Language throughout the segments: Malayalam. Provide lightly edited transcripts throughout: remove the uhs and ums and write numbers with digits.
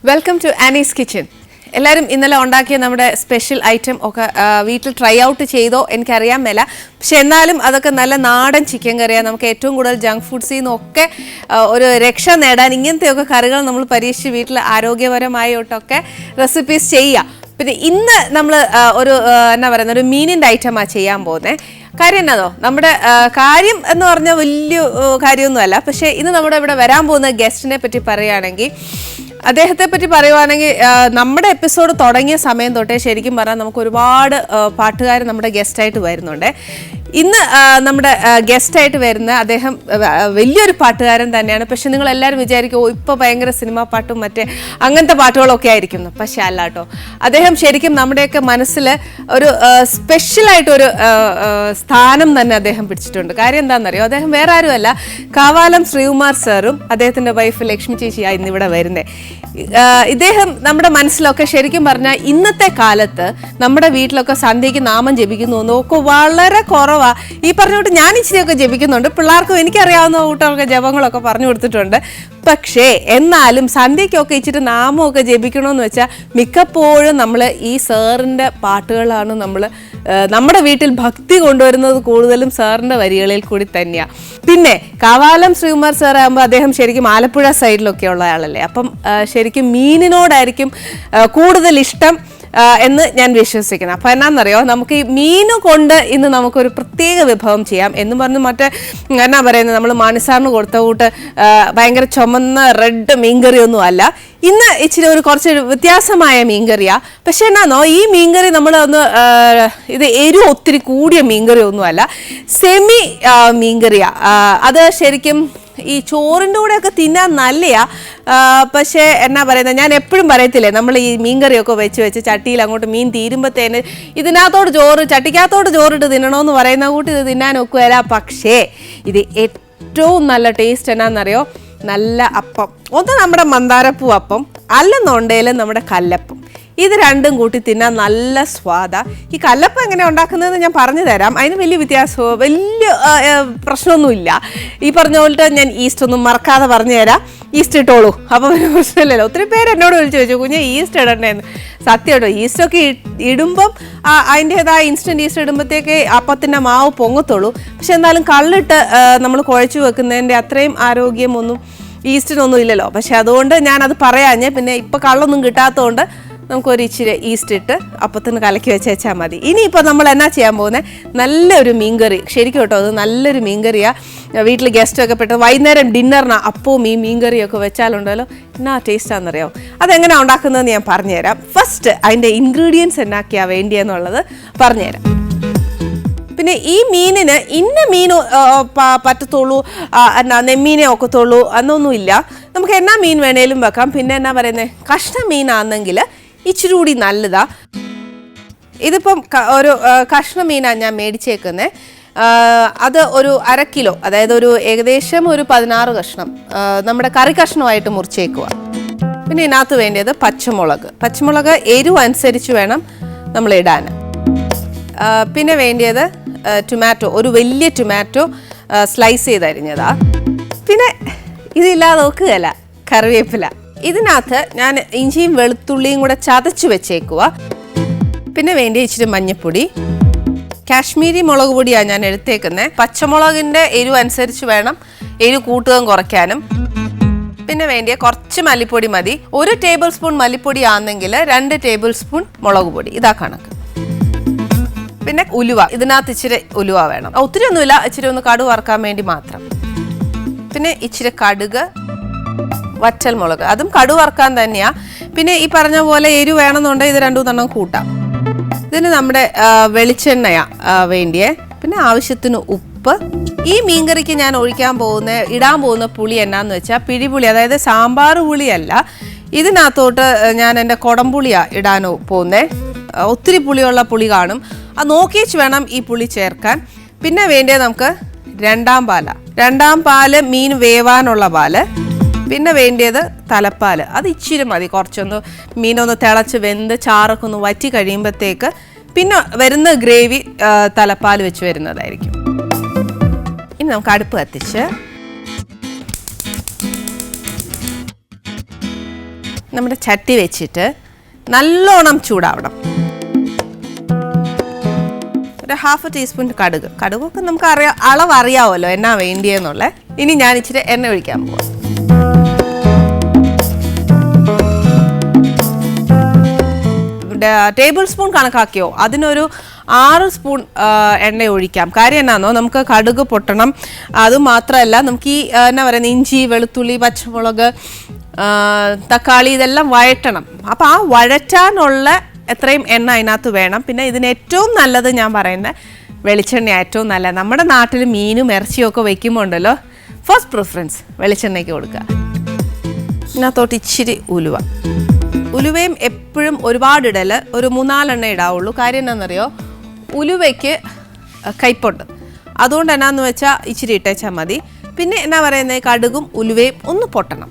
Welcome to Annie's kitchen. എല്ലാവരും ഇന്നലെ ഉണ്ടാക്കിയ നമ്മുടെ സ്പെഷ്യൽ ഐറ്റം ഒക്കെ വീട്ടിൽ ട്രൈ ഔട്ട് ചെയ്തോ എനിക്കറിയാൻ മേല. പക്ഷെ എന്നാലും അതൊക്കെ നല്ല നാടൻ ചിക്കൻ കറിയാണ്. നമുക്ക് ഏറ്റവും കൂടുതൽ ജങ്ക് ഫുഡ്സിൽ നിന്നൊക്കെ ഒരു രക്ഷ നേടാൻ ഇങ്ങനത്തെയൊക്കെ കറികൾ നമ്മൾ പരീക്ഷിച്ച് വീട്ടിൽ ആരോഗ്യപരമായിട്ടൊക്കെ റെസിപ്പീസ് ചെയ്യുക. പിന്നെ ഇന്ന് നമ്മൾ ഒരു എന്നാ പറയുന്ന ഒരു മീനിൻ്റെ ഐറ്റമാണ് ചെയ്യാൻ പോകുന്നത്. കാര്യം എന്നാതോ, നമ്മുടെ കാര്യം എന്ന് പറഞ്ഞാൽ വലിയ കാര്യമൊന്നുമല്ല. പക്ഷേ ഇന്ന് നമ്മുടെ ഇവിടെ വരാൻ പോകുന്ന ഗസ്റ്റിനെ പറ്റി പറയുകയാണെങ്കിൽ, അദ്ദേഹത്തെ പറ്റി പറയുവാണെങ്കിൽ നമ്മുടെ എപ്പിസോഡ് തുടങ്ങിയ സമയം തൊട്ടേ ശരിക്കും പറഞ്ഞാൽ നമുക്ക് ഒരുപാട് പാട്ടുകാർ നമ്മുടെ ഗസ്റ്റായിട്ട് വരുന്നുണ്ട്. ഇന്ന് നമ്മുടെ ഗസ്റ്റായിട്ട് വരുന്ന അദ്ദേഹം വലിയൊരു പാട്ടുകാരൻ തന്നെയാണ്. പക്ഷെ നിങ്ങളെല്ലാവരും വിചാരിക്കും ഇപ്പോൾ ഭയങ്കര സിനിമാ പാട്ടും മറ്റേ അങ്ങനത്തെ പാട്ടുകളൊക്കെ ആയിരിക്കുന്നു. പക്ഷെ അല്ല കേട്ടോ, അദ്ദേഹം ശരിക്കും നമ്മുടെയൊക്കെ മനസ്സിൽ ഒരു സ്പെഷ്യലായിട്ടൊരു സ്ഥാനം തന്നെ അദ്ദേഹം പിടിച്ചിട്ടുണ്ട്. കാര്യം എന്താണെന്നറിയോ, അദ്ദേഹം വേറെ ആരുമല്ല, കാവാലം ശ്രീകുമാർ സാറും അദ്ദേഹത്തിൻ്റെ വൈഫ് ലക്ഷ്മി ചേച്ചിയാണ് ഇന്നിവിടെ വരുന്നത്. ഇദ്ദേഹം നമ്മുടെ മനസ്സിലൊക്കെ ശരിക്കും പറഞ്ഞാൽ ഇന്നത്തെ കാലത്ത് നമ്മുടെ വീട്ടിലൊക്കെ സന്ധ്യയ്ക്ക് നാമം ജപിക്കുന്നു എന്നൊക്കെ വളരെ കുറവാണ്. ഈ പറഞ്ഞുകൊണ്ട് ഞാൻ ഇച്ചിരിയൊക്കെ ജപിക്കുന്നുണ്ട്, പിള്ളേർക്കും എനിക്കറിയാവുന്ന കൂട്ടമൊക്കെ ജപങ്ങളൊക്കെ പറഞ്ഞു കൊടുത്തിട്ടുണ്ട്. പക്ഷേ എന്നാലും സന്ധ്യയ്ക്കൊക്കെ ഇച്ചിരി നാമമൊക്കെ ജപിക്കണമെന്ന് വെച്ചാൽ മിക്കപ്പോഴും നമ്മൾ ഈ സാറിൻ്റെ പാട്ടുകളാണ് നമ്മൾ നമ്മുടെ വീട്ടിൽ ഭക്തി കൊണ്ടുവരുന്നത്, കൂടുതലും സാറിൻ്റെ വരികളിൽ കൂടി തന്നെയാണ്. പിന്നെ കാവാലം ശ്രീകുമാർ സാർ ആകുമ്പോൾ അദ്ദേഹം ശരിക്കും ആലപ്പുഴ സൈഡിലൊക്കെ ഉള്ള ആളല്ലേ. അപ്പം ശരിക്കും മീനിനോടായിരിക്കും കൂടുതൽ ഇഷ്ടം എന്ന് ഞാൻ വിശ്വസിക്കുന്നു. അപ്പോൾ എന്നാന്നറിയോ, നമുക്ക് ഈ മീന് കൊണ്ട് ഇന്ന് നമുക്കൊരു പ്രത്യേക വിഭവം ചെയ്യാം എന്ന് പറഞ്ഞ് മറ്റേ എന്നാ പറയുന്നത്, നമ്മൾ മാണിസാറിന് കൊടുത്ത കൂട്ട് ഭയങ്കര ചുമന്ന റെഡ് മീൻകറിയൊന്നും അല്ല. ഇന്ന് ഇച്ചിരി ഒരു കുറച്ച് വ്യത്യാസമായ മീൻകറിയാണ്. പക്ഷെ എന്നാന്നോ, ഈ മീൻകറി നമ്മൾ ഒന്ന് ഇത് എരിവ് ഒത്തിരി കൂടിയ മീൻകറി ഒന്നുമല്ല, സെമി മീൻകറിയാണ്. അത് ശരിക്കും ഈ ചോറിൻ്റെ കൂടെയൊക്കെ തിന്നാൻ നല്ലയാ. പക്ഷേ എന്നാ പറയുന്നത്, ഞാൻ എപ്പോഴും പറയത്തില്ലേ, നമ്മൾ ഈ മീൻകറിയൊക്കെ വെച്ച് ചട്ടിയിൽ അങ്ങോട്ട് മീൻ തീരുമ്പോഴത്തേന് ഇതിനകത്തോട് ചട്ടിക്കകത്തോട് ചോറിട്ട് തിന്നണമെന്ന് പറയുന്ന കൂട്ടി ഇത് തിന്നാൻ ഒക്കുകയില്ല. പക്ഷേ ഇത് ഏറ്റവും നല്ല ടേസ്റ്റ് എന്നാന്നറിയോ, നല്ല അപ്പം. ഒന്ന് നമ്മുടെ മന്ദാരപ്പൂ അപ്പം, അല്ലെന്നുണ്ടെങ്കിൽ നമ്മുടെ കല്ലപ്പം. ഇത് രണ്ടും കൂട്ടി തിന്നാൻ നല്ല സ്വാദാണ്. ഈ കല്ലപ്പം എങ്ങനെ ഉണ്ടാക്കുന്നതെന്ന് ഞാൻ പറഞ്ഞു തരാം. അതിന് വലിയ വ്യത്യാസമോ വലിയ പ്രശ്നമൊന്നുമില്ല. ഈ പറഞ്ഞ പോലത്തെ ഞാൻ ഈസ്റ്റ് ഒന്നും മറക്കാതെ പറഞ്ഞു തരാം. ഈസ്റ്റ് ഇട്ടോളൂ, അപ്പോൾ ഒരു പ്രശ്നമില്ലല്ലോ. ഒത്തിരി പേര് എന്നോട് വിളിച്ച് ചോദിച്ചു, കുഞ്ഞെ ഈസ്റ്റ് ഇടണ്ടേന്ന്. സത്യം കേട്ടോ, ഈസ്റ്റൊക്കെ ഇടുമ്പം അതിൻ്റേതായ ഇൻസ്റ്റൻറ്റ് ഈസ്റ്റ് ഇടുമ്പോഴത്തേക്ക് അപ്പത്തിൻ്റെ മാവ് പൊങ്ങത്തുള്ളൂ. പക്ഷെ എന്നാലും കള്ളിട്ട് നമ്മൾ കുഴച്ച് വെക്കുന്നതിൻ്റെ അത്രയും ആരോഗ്യമൊന്നും ഈസ്റ്റിനൊന്നും ഇല്ലല്ലോ. പക്ഷെ അതുകൊണ്ട് ഞാനത് പറയാഞ്ഞേ. പിന്നെ ഇപ്പം കള്ളൊന്നും കിട്ടാത്തതുകൊണ്ട് നമുക്കൊരു ഇച്ചിരി ഈസ്റ്റ് ഇട്ട് അപ്പത്തിന് കലക്കി വെച്ചാൽ മതി. ഇനിയിപ്പോൾ നമ്മൾ എന്നാ ചെയ്യാൻ പോകുന്നത്, നല്ലൊരു മീൻകറി. ശരിക്കും കേട്ടോ, അത് നല്ലൊരു മീൻകറിയാണ്. വീട്ടിൽ ഗസ്റ്റൊക്കെ പെട്ടെന്ന് വൈകുന്നേരം ഡിന്നറിന് അപ്പവും ഈ മീൻകറിയൊക്കെ വെച്ചാലുണ്ടല്ലോ എന്നാ ടേസ്റ്റാണെന്നറിയാമോ. അതെങ്ങനെയാണ് ഉണ്ടാക്കുന്നതെന്ന് ഞാൻ പറഞ്ഞുതരാം. ഫസ്റ്റ് അതിൻ്റെ ഇൻഗ്രീഡിയൻസ് എന്നാക്കിയാണ് വേണ്ടിയെന്നുള്ളത് പറഞ്ഞുതരാം. പിന്നെ ഈ മീനിന് ഇന്ന മീൻ പറ്റത്തുള്ളൂ, എന്നാ നെമ്മീനെ ഒക്കത്തുള്ളൂ എന്നൊന്നുമില്ല. നമുക്ക് എന്നാ മീൻ വേണേലും വെക്കാം. പിന്നെ എന്നാ പറയുന്നത്, കഷ്ണ മീനാണെങ്കിൽ ഇച്ചിരി കൂടി നല്ലതാ. ഇതിപ്പം ഒരു കഷ്ണ മീനാണ് ഞാൻ മേടിച്ചേക്കുന്നത്. അത് ഒരു 1/2 കിലോ, അതായത് ഒരു ഏകദേശം ഒരു 16 കഷ്ണം നമ്മുടെ കറി കഷ്ണമായിട്ട് മുറിച്ചേക്കുക. പിന്നെ ഇതിനകത്ത് വേണ്ടിയത് പച്ചമുളക് എരിവ് അനുസരിച്ച് വേണം നമ്മൾ ഇടാൻ. പിന്നെ വേണ്ടിയത് ടൊമാറ്റോ, ഒരു വലിയ ടൊമാറ്റോ സ്ലൈസ് ചെയ്തരിഞ്ഞതാ. പിന്നെ ഇതില്ലാതെ നോക്കുകയല്ല, കറിവേപ്പില. ഇതിനകത്ത് ഞാൻ ഇഞ്ചിയും വെളുത്തുള്ളിയും കൂടെ ചതച്ച് വെച്ചേക്കുക. പിന്നെ വേണ്ടി ഇച്ചിരി മഞ്ഞൾപ്പൊടി, കാശ്മീരി മുളക് പൊടിയാണ് ഞാൻ എടുത്തേക്കുന്നത്. പച്ചമുളകിൻ്റെ എരിവ് അനുസരിച്ച് വേണം എരിവ് കൂട്ടുകയും കുറയ്ക്കാനും. പിന്നെ വേണ്ടിയ കുറച്ച് മല്ലിപ്പൊടി മതി. 1 ടേബിൾ സ്പൂൺ മല്ലിപ്പൊടി ആണെങ്കിൽ 2 ടേബിൾ സ്പൂൺ മുളക് പൊടി, ഇതാ കണക്ക്. പിന്നെ ഉലുവ, ഇതിനകത്ത് ഇച്ചിരി ഉലുവ വേണം. ഒത്തിരി ഒന്നുമില്ല, ഇച്ചിരി ഒന്ന് കടുക് വറുക്കാൻ വേണ്ടി മാത്രം. പിന്നെ ഇച്ചിരി കടുക്, വറ്റൽ മുളക്, അതും കടുക് വറുക്കാൻ തന്നെയാണ്. പിന്നെ ഈ പറഞ്ഞ പോലെ എരിവ് വേണമെന്നുണ്ടെങ്കിൽ ഇത് 2-3 കൂട്ടാം. ഇതിന് നമ്മുടെ വെളിച്ചെണ്ണയാണ് വേണ്ടിയേ. പിന്നെ ആവശ്യത്തിന് ഉപ്പ്. ഈ മീൻകറിക്ക് ഞാൻ ഇടാൻ പോകുന്ന പുളി എന്നാന്ന് വെച്ചാൽ പിഴിപുളി, അതായത് സാമ്പാർ പുളിയല്ല. ഇതിനകത്തോട്ട് ഞാൻ എൻ്റെ കുടംപുളിയാണ് ഇടാനോ പോകുന്നത്. ഒത്തിരി പുളിയുള്ള പുളി കാണും, അത് നോക്കിച്ച് വേണം ഈ പുളി ചേർക്കാൻ. പിന്നെ വേണ്ടിയത് നമുക്ക് 2ാം പാല്, മീൻ വേവാനുള്ള പാല്. പിന്നെ വേണ്ടിയത് തലപ്പാല്, അത് ഇച്ചിരി മതി. കുറച്ചൊന്ന് മീനൊന്ന് തിളച്ച് വെന്ത് ചാറൊക്കെ ഒന്ന് വറ്റി കഴിയുമ്പോഴത്തേക്ക് പിന്നെ വരുന്ന ഗ്രേവി തലപ്പാൽ വെച്ച് വരുന്നതായിരിക്കും. ഇനി നമുക്ക് അടുപ്പ് കത്തിച്ച് നമ്മുടെ ചട്ടി വെച്ചിട്ട് നല്ലോണം ചൂടാവണം. ഒരു 1/2 ടീസ്പൂൺ കടുകൊക്കെ നമുക്ക് അളവ് അറിയാമല്ലോ എന്നാ വേണ്ടിയെന്നുള്ള. ഇനി ഞാൻ ഇച്ചിരി എണ്ണ ഒഴിക്കാൻ പോവാം. ടേബിൾ സ്പൂൺ കണക്കാക്കിയോ അതിനൊരു 6 സ്പൂൺ എണ്ണ ഒഴിക്കാം. കാര്യം എന്നാന്നോ, നമുക്ക് കടുക് പൊട്ടണം. അതുമാത്രമല്ല നമുക്ക് ഈ എന്നാ പറയുന്നത് ഇഞ്ചി, വെളുത്തുള്ളി, പച്ചമുളക്, തക്കാളി ഇതെല്ലാം വഴറ്റണം. അപ്പോൾ ആ വഴറ്റാനുള്ള എത്രയും എണ്ണ അതിനകത്ത് വേണം. പിന്നെ ഇതിന് ഏറ്റവും നല്ലത് ഞാൻ പറയുന്നത് വെളിച്ചെണ്ണ ഏറ്റവും നല്ലത്. നമ്മുടെ നാട്ടിൽ മീനും ഇറച്ചിയും ഒക്കെ വയ്ക്കുമ്പോൾ ഉണ്ടല്ലോ, ഫസ്റ്റ് പ്രിഫറൻസ് വെളിച്ചെണ്ണയ്ക്ക് കൊടുക്കുക. ഇതിനകത്തോട്ട് ഇച്ചിരി ഉലുവയും എപ്പോഴും ഒരുപാട് ഇടല്, ഒരു 3-4 എണ്ണ ഇടാവുള്ളൂ. കാര്യം എന്താണെന്നറിയോ, ഉലുവയ്ക്ക് കയ്പുണ്ട്. അതുകൊണ്ട് എന്നാന്ന് വെച്ചാൽ ഇച്ചിരി ഇട്ടേച്ചാൽ മതി. പിന്നെ എന്നാ പറയുന്നത്, കടുകും ഉലുവയും ഒന്ന് പൊട്ടണം.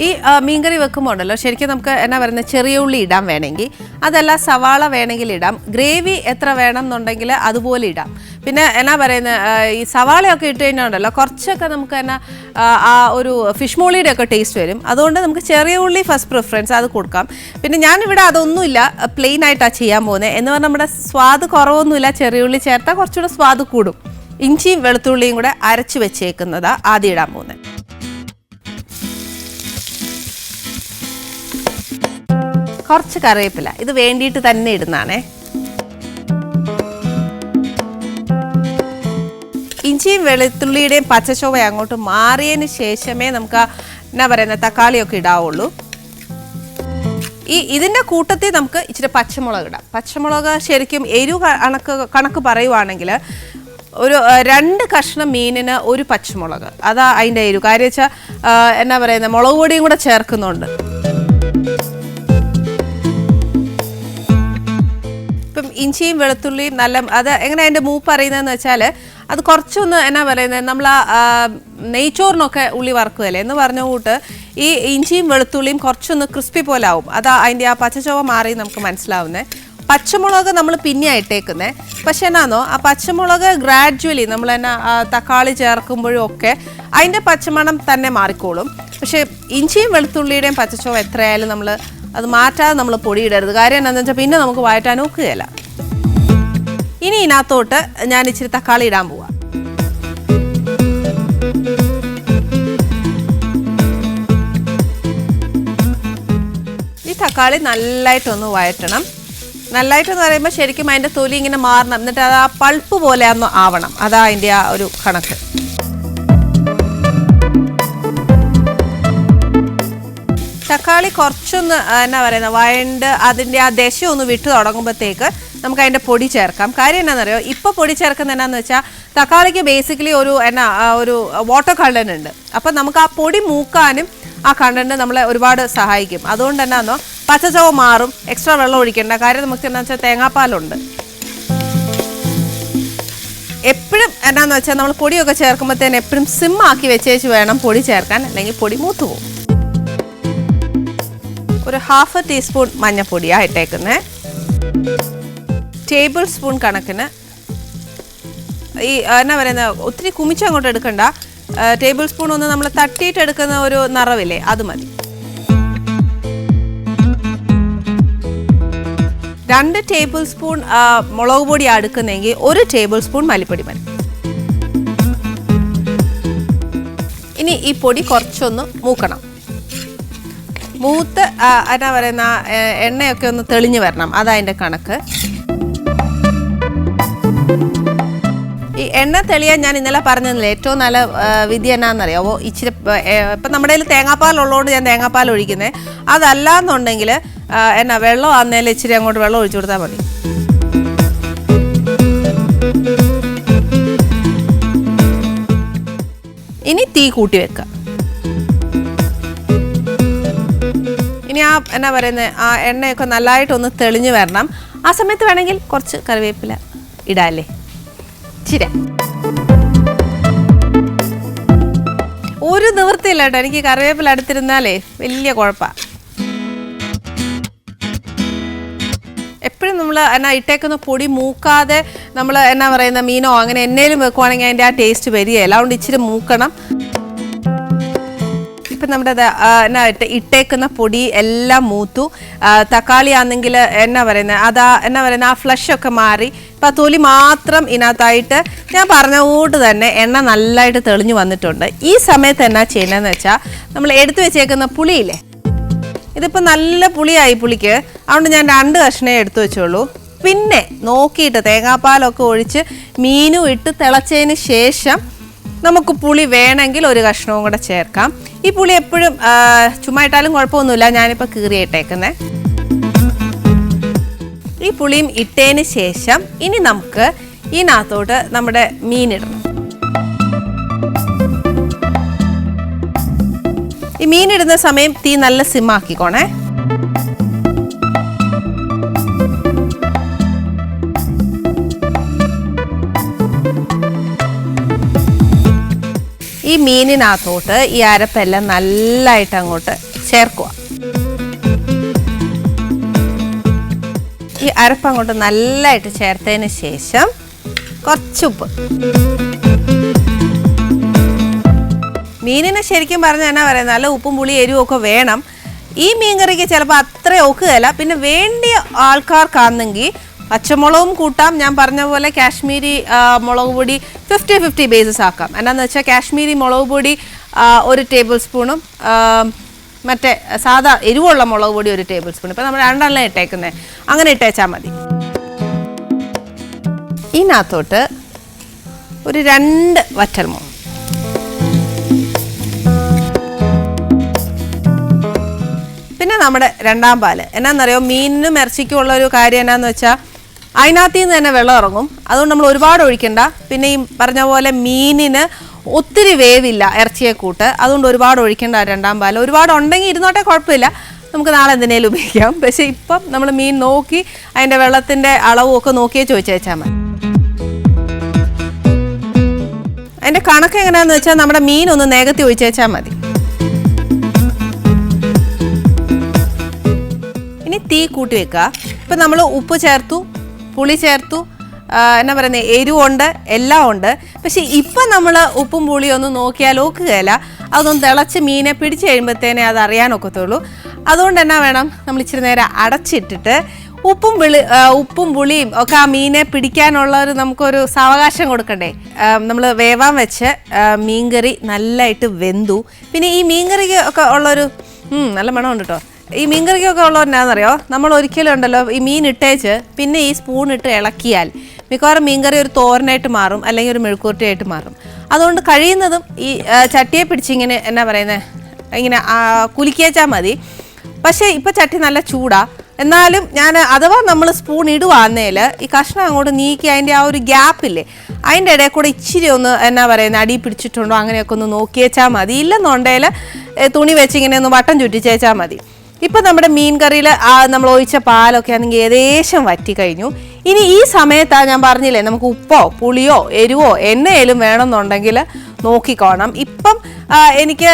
ഈ മീൻകറി വെക്കുമ്പോൾ ഉണ്ടല്ലോ ശരിക്കും നമുക്ക് എന്നാ പറയുന്നത് ചെറിയ ഉള്ളി ഇടാൻ വേണമെങ്കിൽ, അതല്ല സവാള വേണമെങ്കിൽ ഇടാം. ഗ്രേവി എത്ര വേണം എന്നുണ്ടെങ്കിൽ അതുപോലെ ഇടാം. പിന്നെ എന്നാ പറയുന്നത് ഈ സവാളയൊക്കെ ഇട്ട് കഴിഞ്ഞാൽ ഉണ്ടല്ലോ കുറച്ചൊക്കെ നമുക്ക് എന്നാ ആ ഒരു ഫിഷ് മോളിയുടെ ഒക്കെ ടേസ്റ്റ് വരും. അതുകൊണ്ട് നമുക്ക് ചെറിയ ഉള്ളി ഫസ്റ്റ് പ്രിഫറൻസ് അത് കൊടുക്കാം. പിന്നെ ഞാനിവിടെ അതൊന്നുമില്ല, പ്ലെയിൻ ആയിട്ടാണ് ചെയ്യാൻ പോകുന്നത്. എന്ന് പറഞ്ഞാൽ നമ്മുടെ സ്വാദ് കുറവൊന്നുമില്ല, ചെറിയ ഉള്ളി ചേർത്താൽ കുറച്ചുകൂടെ സ്വാദ് കൂടും. ഇഞ്ചിയും വെളുത്തുള്ളിയും കൂടെ അരച്ച് വെച്ചേക്കുന്നതാണ് ആദ്യം ഇടാൻ പോകുന്നത്. കുറച്ച് കറിവേപ്പില, ഇത് വേണ്ടിയിട്ട് തന്നെ ഇടുന്നതാണേ. ഇഞ്ചിയും വെളുത്തുള്ളിയുടെയും പച്ചച്ചൊവ്വ അങ്ങോട്ട് മാറിയതിന് ശേഷമേ നമുക്ക് എന്നാ പറയുന്നത് തക്കാളിയൊക്കെ ഇടാവുള്ളൂ. ഇതിൻ്റെ കൂട്ടത്തിൽ നമുക്ക് ഇച്ചിരി പച്ചമുളക് ഇടാം. പച്ചമുളക് ശരിക്കും എരിവ് കണക്ക് പറയുവാണെങ്കിൽ ഒരു 2 കഷ്ണം മീനിന് 1 പച്ചമുളക്, അതാ അതിൻ്റെ എരിവ്. കാര്യം വെച്ചാൽ എന്നാ പറയുന്നത് മുളക് പൊടിയും കൂടെ ചേർക്കുന്നുണ്ട്. ഇപ്പം ഇഞ്ചിയും വെളുത്തുള്ളിയും നല്ല അത് എങ്ങനെ അതിൻ്റെ മൂപ്പ് അറിയുന്നതെന്ന് വെച്ചാൽ അത് കുറച്ചൊന്ന് എന്നാ പറയുന്നത് നമ്മൾ നെയ്ച്ചോറിനൊക്കെ ഉള്ളി വറക്കുകയല്ലേ എന്ന് പറഞ്ഞ കൂട്ട് ഈ ഇഞ്ചിയും വെളുത്തുള്ളിയും കുറച്ചൊന്ന് ക്രിസ്പി പോലെ ആവും. അതാ അതിൻ്റെ ആ പച്ചച്ചൊവ്വ മാറി നമുക്ക് മനസ്സിലാവുന്നത്. പച്ചമുളക് നമ്മൾ പിന്നെ ഇട്ടേക്കുന്നത്. പക്ഷെ എന്നാന്നോ ആ പച്ചമുളക് ഗ്രാജുവലി നമ്മൾ തന്നെ തക്കാളി ചേർക്കുമ്പോഴും ഒക്കെ അതിൻ്റെ പച്ചമണം തന്നെ മാറിക്കോളും. പക്ഷേ ഇഞ്ചിയും വെളുത്തുള്ളിയുടെയും പച്ചച്ചൊവ്വ എത്രയായാലും നമ്മൾ അത് മാറ്റാതെ നമ്മൾ പൊടിയിടരുത്. കാര്യം എന്താണെന്ന് വെച്ചാൽ പിന്നെ നമുക്ക് വഴറ്റാൻ നോക്കുകയില്ല. ഇനി ഇതിനകത്തോട്ട് ഞാൻ ഇച്ചിരി തക്കാളി ഇടാൻ പോവാം. ഈ തക്കാളി നല്ലതായിട്ടൊന്ന് വഴറ്റണം. നല്ലതായിട്ടെന്ന് പറയുമ്പോൾ ശരിക്കും അതിൻ്റെ തൊലി ഇങ്ങനെ മാറണം, എന്നിട്ട് അത് ആ പൾപ്പ് പോലെ ഒന്ന് ആവണം. അതാ അതിൻ്റെ ആ ഒരു കണക്ക്. തക്കാളി കുറച്ചൊന്ന് എന്നാ പറയുന്നത് വഴണ്ട് അതിൻ്റെ ആ ദശ ഒന്ന് വിട്ടു തുടങ്ങുമ്പോഴത്തേക്ക് നമുക്ക് അതിൻ്റെ പൊടി ചേർക്കാം. കാര്യം എന്നാണെന്നറിയോ, ഇപ്പോൾ പൊടി ചേർക്കുന്നത് എന്നാന്ന് വെച്ചാൽ തക്കാളിക്ക് ബേസിക്കലി ഒരു വാട്ടർ കണ്ടന്റ് ഉണ്ട്. അപ്പം നമുക്ക് ആ പൊടി മൂക്കാനും ആ കണ്ടന്റ് നമ്മളെ ഒരുപാട് സഹായിക്കും. അതുകൊണ്ട് എന്നാന്നോ പച്ചച്ചവ മാറും. എക്സ്ട്രാ വെള്ളം ഒഴിക്കേണ്ട. കാര്യം നമുക്ക് എന്താ വെച്ചാൽ തേങ്ങാപ്പാലുണ്ട്. എപ്പോഴും എന്നാന്ന് വെച്ചാൽ നമ്മൾ പൊടിയൊക്കെ ചേർക്കുമ്പോഴത്തേന് എപ്പോഴും സിമ്മാക്കി വെച്ചേച്ച് വേണം പൊടി ചേർക്കാൻ, അല്ലെങ്കിൽ പൊടി മൂത്തു പോകും. ഒരു 1/2 ടീസ്പൂൺ മഞ്ഞൾപ്പൊടിയാണ് ഇട്ടേക്കുന്നത്. ടേബിൾ സ്പൂൺ കണക്കിന് ഈ എന്നാ പറയുന്നത് ഒത്തിരി കുമിച്ച് അങ്ങോട്ട് എടുക്കണ്ട. ടേബിൾ സ്പൂൺ ഒന്ന് നമ്മൾ തട്ടിയിട്ട് എടുക്കുന്ന ഒരു നിറവില്ലേ, അത് മതി. 2 ടേബിൾ സ്പൂൺ മുളക് പൊടിയാണ് എടുക്കുന്നതെങ്കിൽ 1 ടേബിൾ സ്പൂൺ മല്ലിപ്പൊടി മതി. ഇനി ഈ പൊടി കുറച്ചൊന്ന് മൂക്കണം. മൂത്ത് എന്നാ പറയുന്ന എണ്ണയൊക്കെ ഒന്ന് തെളിഞ്ഞു വരണം, അതതിൻ്റെ കണക്ക്. ഈ എണ്ണ തെളിയാൻ ഞാൻ ഇന്നലെ പറഞ്ഞതില്ല ഏറ്റവും നല്ല വിധി എന്നാണെന്നറിയാമോ, ഇച്ചിരി ഇപ്പം നമ്മുടെ കയ്യിൽ തേങ്ങാപ്പാലുള്ളതുകൊണ്ട് ഞാൻ തേങ്ങാപ്പാൽ ഒഴിക്കുന്നത്. അതല്ല എന്നുണ്ടെങ്കിൽ എന്നാ വെള്ളം ആന്നേലും ഇച്ചിരി അങ്ങോട്ട് വെള്ളം ഒഴിച്ചു കൊടുത്താൽ മതി. ഇനി തീ കൂട്ടി വെക്കുക. ഇനി ആ എന്നാ പറയുന്നത് ആ എണ്ണയൊക്കെ നല്ലതായിട്ടൊന്ന് തെളിഞ്ഞു വരണം. ആ സമയത്ത് വേണമെങ്കിൽ കുറച്ച് കറിവേപ്പില ഇടാല്ലേ, ചിര. ഒരു നിവൃത്തിയില്ല കേട്ടോ, എനിക്ക് കറിവേപ്പില അടുത്തിരുന്നാലേ വലിയ കുഴപ്പമാണ്. എപ്പോഴും നമ്മൾ എന്നാ ഇട്ടേക്കുന്ന പൊടി മൂക്കാതെ നമ്മൾ എന്നാ പറയുന്ന മീനോ അങ്ങനെ എന്നേലും വെക്കുവാണെങ്കിൽ അതിൻ്റെ ആ ടേസ്റ്റ് വരികയില്ല. അതുകൊണ്ട് ഇച്ചിരി മൂക്കണം. ഇപ്പം നമ്മുടെ എന്നാ ഇട്ടേക്കുന്ന പൊടി എല്ലാം മൂത്തു. തക്കാളി ആണെങ്കിൽ എന്നാ പറയുന്നത് ആ ഫ്ലഷൊക്കെ മാറി. ഇപ്പം തൊലി മാത്രം ഇതിനകത്തായിട്ട് ഞാൻ പറഞ്ഞ കൂട്ട് തന്നെ എണ്ണ നല്ലതായിട്ട് തെളിഞ്ഞു വന്നിട്ടുണ്ട്. ഈ സമയത്ത് എന്നാ ചെയ്യുന്നതെന്ന് വെച്ചാൽ നമ്മൾ എടുത്തു വെച്ചേക്കുന്ന പുളിയില്ലേ, ഇതിപ്പോൾ നല്ല പുളിയായി പുളിക്ക്. അതുകൊണ്ട് ഞാൻ 2 കഷ്ണേ എടുത്തു വെച്ചോളൂ. പിന്നെ നോക്കിയിട്ട് തേങ്ങാപ്പാലൊക്കെ ഒഴിച്ച് മീനും ഇട്ട് തിളച്ചതിന് ശേഷം നമുക്ക് പുളി വേണമെങ്കിൽ 1 കഷ്ണവും കൂടെ ചേർക്കാം. ഈ പുളി എപ്പോഴും ചുമ്മാ ഇട്ടാലും കുഴപ്പമൊന്നുമില്ല. ഞാനിപ്പോൾ കീറിയിട്ടേക്കുന്നത്. ഈ പുളിയും ഇട്ടതിന് ശേഷം ഇനി നമുക്ക് ഇതിനകത്തോട്ട് നമ്മുടെ മീനിടണം. ഈ മീനിടുന്ന സമയം തീ നല്ല സിമ്മാക്കിക്കോണേ. ഈ മീനിനകത്തോട്ട് ഈ അരപ്പെല്ലാം നല്ലതായിട്ട് അങ്ങോട്ട് ചേർക്കുക. ഈ അരപ്പ് അങ്ങോട്ട് നല്ലതായിട്ട് ചേർത്തതിന് ശേഷം കുറച്ച് ഉപ്പ്. മീനിന് ശരിക്കും പറഞ്ഞാൽ എന്നാ പറയുന്നത്, നല്ല ഉപ്പും പുളി എരിവും ഒക്കെ വേണം. ഈ മീൻകറിക്ക് ചിലപ്പോൾ അത്ര ഒക്കുകയില്ല. പിന്നെ വേണ്ടിയ ആൾക്കാർക്കാണെങ്കിൽ പച്ചമുളകും കൂട്ടാം. ഞാൻ പറഞ്ഞ പോലെ കാശ്മീരി മുളക് പൊടി 50-50 ബേസിസ് ആക്കാം. എന്നാന്ന് വെച്ചാൽ കാശ്മീരി മുളക് പൊടി 1 ടേബിൾ സ്പൂണും മറ്റേ സാധാ എരിവുള്ള മുളക് പൊടി 1 ടേബിൾ സ്പൂൺ. ഇപ്പം നമ്മൾ 2 ഇട്ടേക്കുന്നത്, അങ്ങനെ ഇട്ടേച്ചാൽ മതി. ഇതിനകത്തോട്ട് ഒരു 2 വറ്റൽമുളക്, പിന്നെ നമ്മുടെ 2ാം പാല്. എന്നാന്നറിയോ, മീനിനും ഇറച്ചിക്കും ഉള്ള ഒരു കാര്യം എന്നാന്ന് വെച്ചാൽ അതിനകത്ത് നിന്ന് തന്നെ വെള്ളം ഇറങ്ങും. അതുകൊണ്ട് നമ്മൾ ഒരുപാട് ഒഴിക്കണ്ട. പിന്നെ ഈ പറഞ്ഞ പോലെ മീനിന് ഒത്തിരി വേവില്ല ഇറച്ചിയെ കൂട്ട്. അതുകൊണ്ട് ഒരുപാട് ഒഴിക്കേണ്ട 2ാം പാല്. ഒരുപാട് ഉണ്ടെങ്കിൽ ഇരുന്നോട്ടെ, കുഴപ്പമില്ല, നമുക്ക് നാളെ എന്തിനേലും ഉപയോഗിക്കാം. പക്ഷേ ഇപ്പം നമ്മൾ മീൻ നോക്കി അതിൻ്റെ വെള്ളത്തിൻ്റെ അളവും ഒക്കെ നോക്കിയേ ചോദിച്ചേച്ചാൽ മതി. അതിൻ്റെ കണക്ക് എങ്ങനെയാണെന്ന് വെച്ചാൽ നമ്മുടെ മീൻ ഒന്ന് നികത്തി ഒഴിച്ചേച്ചാൽ മതി. ഇനി തീ കൂട്ടി വെക്കുക. ഇപ്പം നമ്മൾ ഉപ്പ് ചേർത്തു, പുളി ചേർത്തു, എന്നാ പറയുന്നത്, എരിവുണ്ട്, എല്ലാം ഉണ്ട്. പക്ഷെ ഇപ്പം നമ്മൾ ഉപ്പും പുളിയും ഒന്നും നോക്കിയാൽ ഒക്കുകയില്ല. അതൊന്ന് തിളച്ച് മീനെ പിടിച്ച് കഴിയുമ്പോഴത്തേനെ അത് അറിയാനൊക്കത്തുള്ളൂ. അതുകൊണ്ട് എന്നാ വേണം, നമ്മൾ ഇച്ചിരി നേരം അടച്ചിട്ടിട്ട് ഉപ്പും പുളിയും ഒക്കെ ആ മീനെ പിടിക്കാനുള്ള നമുക്കൊരു സാവകാശം കൊടുക്കണ്ടേ. നമ്മൾ വേവാൻ വെച്ച് മീൻകറി നല്ലതായിട്ട് വെന്തു. പിന്നെ ഈ മീൻകറിക്ക് ഒക്കെ ഉള്ളൊരു നല്ല മണമുണ്ട് കേട്ടോ. ഈ മീൻകറിക്കൊക്കെ ഉള്ളത് എന്നാണെന്നറിയോ, നമ്മൾ ഒരിക്കലും ഉണ്ടല്ലോ ഈ മീൻ ഇട്ടേച്ച് പിന്നെ ഈ സ്പൂൺ ഇട്ട് ഇളക്കിയാൽ മിക്കവാറും മീൻകറി ഒരു തോരനായിട്ട് മാറും, അല്ലെങ്കിൽ ഒരു മെഴുക്കുവരട്ടിയായിട്ട് മാറും. അതുകൊണ്ട് കഴിയുന്നതും ഈ ചട്ടിയെ പിടിച്ചിങ്ങനെ എന്നാ പറയുന്നത്, ഇങ്ങനെ കുലുക്കിയേച്ചാൽ മതി. പക്ഷേ ഇപ്പം ചട്ടി നല്ല ചൂടാ. എന്നാലും ഞാൻ അഥവാ നമ്മൾ സ്പൂൺ ഇടുവാന്നേൽ ഈ കഷ്ണം അങ്ങോട്ട് നീക്കി അതിൻ്റെ ആ ഒരു ഗ്യാപ്പില്ലേ, അതിൻ്റെ ഇടയിൽ കൂടെ ഇച്ചിരി ഒന്ന് എന്നാ പറയുന്നത് അടി പിടിച്ചിട്ടുണ്ടോ അങ്ങനെയൊക്കെ ഒന്ന് നോക്കിയേച്ചാൽ മതി. ഇല്ലെന്നുണ്ടെങ്കിൽ തുണി വെച്ച് ഇങ്ങനെ ഒന്ന് വട്ടം ചുറ്റിച്ചേച്ചാൽ മതി. ഇപ്പം നമ്മുടെ മീൻ കറിയിൽ നമ്മൾ ഒഴിച്ച പാലൊക്കെ ആണെങ്കിൽ ഏകദേശം വറ്റി കഴിഞ്ഞു. ഇനി ഈ സമയത്താണ് ഞാൻ പറഞ്ഞില്ലേ, നമുക്ക് ഉപ്പോ പുളിയോ എരിവോ എന്നേലും വേണമെന്നുണ്ടെങ്കിൽ നോക്കിക്കോണം. ഇപ്പം എനിക്ക്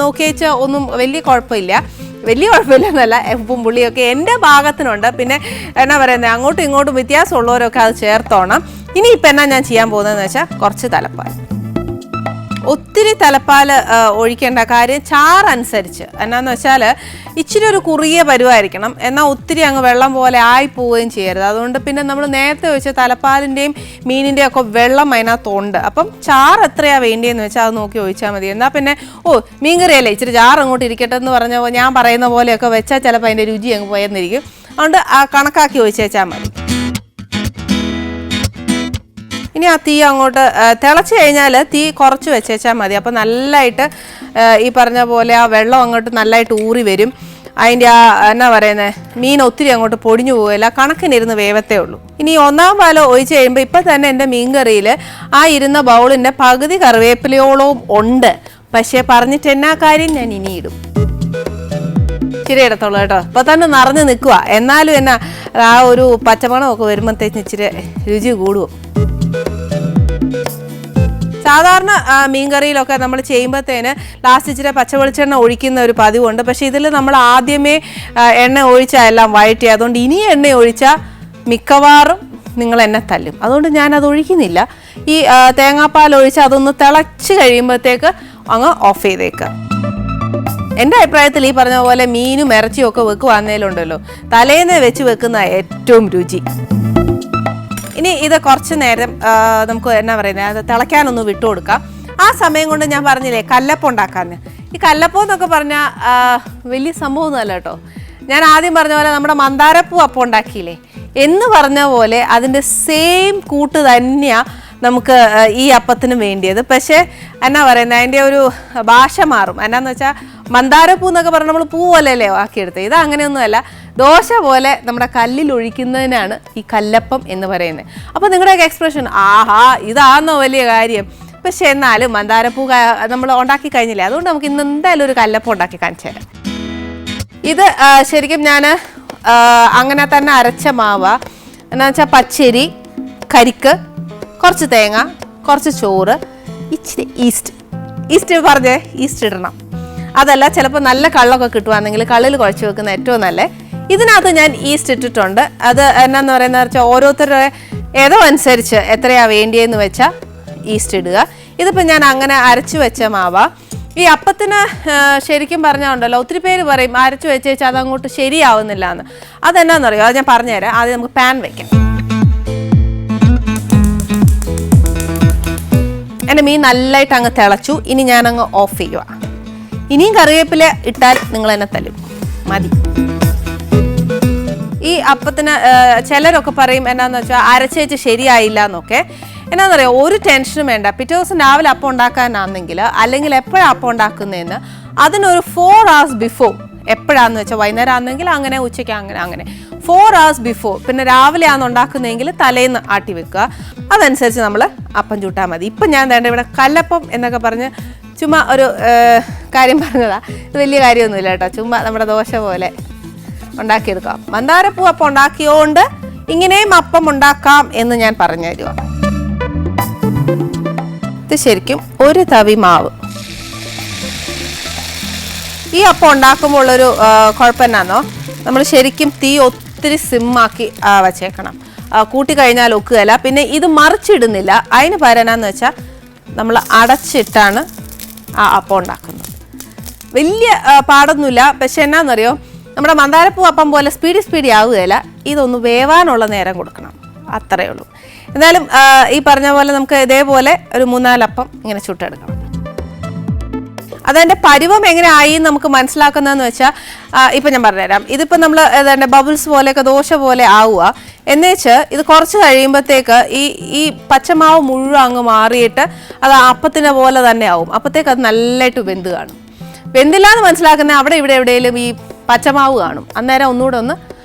നോക്കിയേച്ചാൽ ഒന്നും വലിയ കുഴപ്പമില്ലെന്നല്ല, ഉപ്പും പുളിയൊക്കെ എൻ്റെ ഭാഗത്തിനുണ്ട്. പിന്നെ എന്നാ പറയുന്നത്, അങ്ങോട്ടും ഇങ്ങോട്ടും വ്യത്യാസമുള്ളവരൊക്കെ അത് ചേർത്തോണം. ഇനി ഇപ്പം എന്നാ ഞാൻ ചെയ്യാൻ പോകുന്നതെന്ന് വെച്ചാൽ കുറച്ച് തലപ്പാൽ. ഒത്തിരി തലപ്പാൽ ഒഴിക്കേണ്ട, കാര്യം ചാറനുസരിച്ച്. എന്നാന്ന് വെച്ചാൽ ഇച്ചിരി ഒരു കുറിയ പരുവായിരിക്കണം, എന്നാൽ ഒത്തിരി അങ്ങ് വെള്ളം പോലെ ആയിപ്പോവുകയും ചെയ്യരുത്. അതുകൊണ്ട് പിന്നെ നമ്മൾ നേരത്തെ വെച്ച തലപ്പാലിൻ്റെയും മീനിൻ്റെയും ഒക്കെ വെള്ളം അതിനകത്തുണ്ട്. അപ്പം ചാറ് എത്രയാണ് വേണ്ടിയെന്ന് വെച്ചാൽ അത് നോക്കി ഒഴിച്ചാൽ മതി. എന്നാൽ പിന്നെ മീൻകറിയല്ലേ ഇച്ചിരി ചാറ് അങ്ങോട്ട് ഇരിക്കട്ടെ എന്ന് പറഞ്ഞ ഞാൻ പറയുന്ന പോലെയൊക്കെ വെച്ചാൽ ചിലപ്പോൾ അതിൻ്റെ രുചി അങ്ങ് പോയെന്നിരിക്കും. അതുകൊണ്ട് കണക്കാക്കി ഒഴിച്ചേച്ചാൽ മതി. ഇനി ആ തീ അങ്ങോട്ട് തിളച്ച് കഴിഞ്ഞാൽ തീ കുറച്ച് വെച്ചേച്ചാൽ മതി. അപ്പോൾ നല്ലതായിട്ട് ഈ പറഞ്ഞ പോലെ ആ വെള്ളം അങ്ങോട്ട് നല്ലതായിട്ട് ഊറി വരും. അതിൻ്റെ ആ എന്നാ പറയുന്നത്, മീൻ ഒത്തിരി അങ്ങോട്ട് പൊടിഞ്ഞു പോകില്ല, കണക്കിനിരുന്ന് വേവത്തേ ഉള്ളൂ. ഇനി 1ാം പാലം ഒഴിച്ച് കഴിയുമ്പോൾ ഇപ്പം തന്നെ എൻ്റെ മീൻ കറിയിൽ ആ ഇരുന്ന ബൗളിൻ്റെ പകുതി കറിവേപ്പിലയോളവും ഉണ്ട്. പക്ഷേ പറഞ്ഞിട്ട് എന്നാ കാര്യം, ഞാൻ ഇനി ഇടും. ഇച്ചിരി ഇടത്തുള്ളൂ കേട്ടോ. ഇപ്പോൾ തന്നെ നിറഞ്ഞ് നിൽക്കുക. എന്നാലും എന്നാ ആ ഒരു പച്ചമണമൊക്കെ വരുമ്പോഴത്തേക്ക് ഇച്ചിരി രുചി കൂടും. സാധാരണ മീൻകറിയിലൊക്കെ നമ്മൾ ചെയ്യുമ്പോഴത്തേന് ലാസ്റ്റ് ഇച്ചിരി പച്ചവെളിച്ചെണ്ണ ഒഴിക്കുന്ന ഒരു പതിവുണ്ട്. പക്ഷേ ഇതിൽ നമ്മൾ ആദ്യമേ എണ്ണ ഒഴിച്ചാൽ എല്ലാം വഴറ്റി. അതുകൊണ്ട് ഇനി എണ്ണ ഒഴിച്ചാൽ മിക്കവാറും നിങ്ങൾ എന്നെ തല്ലും. അതുകൊണ്ട് ഞാനത് ഒഴിക്കുന്നില്ല. ഈ തേങ്ങാപ്പാൽ ഒഴിച്ച് അതൊന്ന് തിളച്ച് കഴിയുമ്പോഴത്തേക്ക് അങ്ങ് ഓഫ് ചെയ്തേക്കുക. എൻ്റെ അഭിപ്രായത്തിൽ ഈ പറഞ്ഞ പോലെ മീനും ഇറച്ചിയും ഒക്കെ വെക്കുവാന്നേലുണ്ടല്ലോ തലേന്ന് വെച്ച് വെക്കുന്ന ഏറ്റവും രുചി. ഇനി ഇത് കുറച്ച് നേരം നമുക്ക് എന്നാ പറയുന്നത് അത് തിളയ്ക്കാനൊന്ന് വിട്ടുകൊടുക്കാം. ആ സമയം കൊണ്ട് ഞാൻ പറഞ്ഞില്ലേ കല്ലപ്പം ഉണ്ടാക്കാന്ന്. ഈ കല്ലപ്പം എന്നൊക്കെ പറഞ്ഞാൽ വലിയ സംഭവമൊന്നുമല്ല കേട്ടോ. ഞാൻ ആദ്യം പറഞ്ഞ പോലെ നമ്മുടെ മന്ദാരപ്പൂ അപ്പം ഉണ്ടാക്കിയില്ലേ എന്ന് പറഞ്ഞ പോലെ അതിൻ്റെ സെയിം കൂട്ട് തന്നെയാണ് നമുക്ക് ഈ അപ്പത്തിന് വേണ്ടിയത്. പക്ഷേ എന്നാ പറയുന്നത് അതിൻ്റെ ഒരു ഭാഷ മാറും. എന്നാന്ന് വെച്ചാൽ മന്ദാരപ്പൂ എന്നൊക്കെ പറഞ്ഞാൽ നമ്മൾ പൂ പോലെയല്ലേ ആക്കിയെടുത്തത്. ഇത് അങ്ങനെയൊന്നുമല്ല, ദോശ പോലെ നമ്മുടെ കല്ലിൽ ഒഴിക്കുന്നതിനാണ് ഈ കല്ലപ്പം എന്ന് പറയുന്നത്. അപ്പോൾ നിങ്ങളുടെയൊക്കെ എക്സ്പ്രഷൻ ആഹാ ഇതാണോ വലിയ കാര്യം. പക്ഷെ എന്നാലും മന്ദാരപ്പൂ നമ്മൾ ഉണ്ടാക്കി കഴിഞ്ഞില്ലേ, അതുകൊണ്ട് നമുക്ക് ഇന്ന് എന്തായാലും ഒരു കല്ലപ്പം ഉണ്ടാക്കി കാണിച്ചു തരാം. ഇത് ശരിക്കും ഞാൻ അങ്ങനെ തന്നെ അരച്ച മാവ് എന്നാ വെച്ചാൽ പച്ചരി, കരിക്ക്, കുറച്ച് തേങ്ങ, കുറച്ച് ചോറ്, ഇച്ചിരി ഈസ്റ്റ് പറഞ്ഞേ ഈസ്റ്റ് ഇടണം. അതല്ല ചിലപ്പോൾ നല്ല കള്ളൊക്കെ കിട്ടുവാണെങ്കിൽ കള്ളിൽ കുഴച്ച് വെക്കുന്ന ഏറ്റവും നല്ല. ഇതിനകത്ത് ഞാൻ ഈസ്റ്റ് ഇട്ടിട്ടുണ്ട്. അത് എന്നാന്ന് പറയുന്നത് വെച്ചാൽ ഓരോരുത്തരുടെ ഏതോ അനുസരിച്ച് എത്രയാണ് വേണ്ടിയെന്ന് വെച്ചാൽ ഈസ്റ്റ് ഇടുക. ഇതിപ്പോൾ ഞാൻ അങ്ങനെ അരച്ചു വെച്ച മാവാ. ഈ അപ്പത്തിന് ശരിക്കും പറഞ്ഞാൽ ഉണ്ടല്ലോ ഒത്തിരി പേര് പറയും അരച്ചു വെച്ചാൽ അതങ്ങോട്ട് ശരിയാവുന്നില്ല എന്ന്. അതെന്നാന്നറിയോ, അത് ഞാൻ പറഞ്ഞുതരാം. ആദ്യം നമുക്ക് പാൻ വയ്ക്കാം. എൻ്റെ മീൻ നല്ലതായിട്ട് അങ്ങ് തിളച്ചു. ഇനി ഞാനങ്ങ് ഓഫ് ചെയ്യുക. ഇനിയും കറിവേപ്പില ഇട്ടാൽ നിങ്ങൾ എന്നെ തല്ലും, മതി. ഈ അപ്പത്തിന് ചിലരൊക്കെ പറയും എന്നാന്ന് വെച്ചാൽ അരച്ചേച്ച് ശരിയായില്ല എന്നൊക്കെ. എന്നാന്നറിയോ, ഒരു ടെൻഷനും വേണ്ട. പിറ്റേ ദിവസം രാവിലെ അപ്പം ഉണ്ടാക്കാനാണെങ്കിൽ അല്ലെങ്കിൽ എപ്പോഴാണ് അപ്പം ഉണ്ടാക്കുന്നതെന്ന് അതിനൊരു 4 hours ബിഫോർ, എപ്പോഴാന്ന് വെച്ചാൽ വൈകുന്നേരം ആണെങ്കിൽ അങ്ങനെ, ഉച്ചയ്ക്ക് അങ്ങനെ 4 hours ബിഫോർ, പിന്നെ രാവിലെ ആണ് ഉണ്ടാക്കുന്നതെങ്കിൽ തലേന്ന് ആട്ടി വെക്കുക. അതനുസരിച്ച് നമ്മൾ അപ്പം ചൂട്ടാൽ മതി. ഇപ്പം ഞാൻ വേണ്ട ഇവിടെ കല്ലപ്പം എന്നൊക്കെ പറഞ്ഞ് ചുമ്മാ ഒരു കാര്യം പറഞ്ഞതാ. ഇത് വലിയ കാര്യമൊന്നുമില്ല കേട്ടോ, ചുമ്മാ നമ്മുടെ ദോശ പോലെ ഉണ്ടാക്കിയെടുക്കാം. മന്ദാരപ്പൂ അപ്പം ഉണ്ടാക്കിയോണ്ട് ഇങ്ങനെയും അപ്പം ഉണ്ടാക്കാം എന്ന് ഞാൻ പറഞ്ഞു തരുക. ഇത് ശരിക്കും ഒരു തവി മാവ്. ഈ അപ്പം ഉണ്ടാക്കുമ്പോൾ ഉള്ളൊരു കുഴപ്പം എന്നാന്നോ, നമ്മൾ ശരിക്കും തീ ഒത്തിരി സിമ്മാക്കി വച്ചേക്കണം. കൂട്ടിക്കഴിഞ്ഞാൽ ഒക്കുകയില്ല. പിന്നെ ഇത് മറിച്ചിടുന്നില്ല. അതിന് പകരനാന്ന് വെച്ചാൽ നമ്മൾ അടച്ചിട്ടാണ് ആ അപ്പം ഉണ്ടാക്കുന്നത്. വലിയ പാടൊന്നുമില്ല. പക്ഷെ എന്നാന്നറിയോ, നമ്മുടെ മന്ദാരപ്പൂ അപ്പം പോലെ സ്പീഡി ആവുകയില്ല. ഇതൊന്ന് വേവാനുള്ള നേരം കൊടുക്കണം, അത്രയേ ഉള്ളൂ. എന്നാലും ഈ പറഞ്ഞ പോലെ നമുക്ക് ഇതേപോലെ ഒരു 3-4 അപ്പം ഇങ്ങനെ ചുട്ടെടുക്കണം. അതിൻ്റെ പരുവം എങ്ങനെ ആയി നമുക്ക് മനസ്സിലാക്കുന്നതെന്ന് വെച്ചാൽ ഇപ്പം ഞാൻ പറഞ്ഞുതരാം. ഇതിപ്പോൾ നമ്മൾ ഏതാണ്ട് ബബിൾസ് പോലെയൊക്കെ ദോശ പോലെ ആവുക എന്നുവെച്ച് ഇത് കുറച്ച് കഴിയുമ്പോഴത്തേക്ക് ഈ പച്ചമാവ് മുഴുവൻ അങ്ങ് മാറിയിട്ട് അത് അപ്പത്തിനെ പോലെ തന്നെ ആവും. അപ്പോഴത്തേക്ക് അത് നല്ലതായിട്ട് വെന്ത് കാണും. വെന്തില്ല എന്ന് മനസ്സിലാക്കുന്ന അവിടെ ഇവിടെ എവിടെയെങ്കിലും ഈ പച്ചമാവ് കാണും. അന്നേരം ഒന്നുകൂടെ ഒന്ന്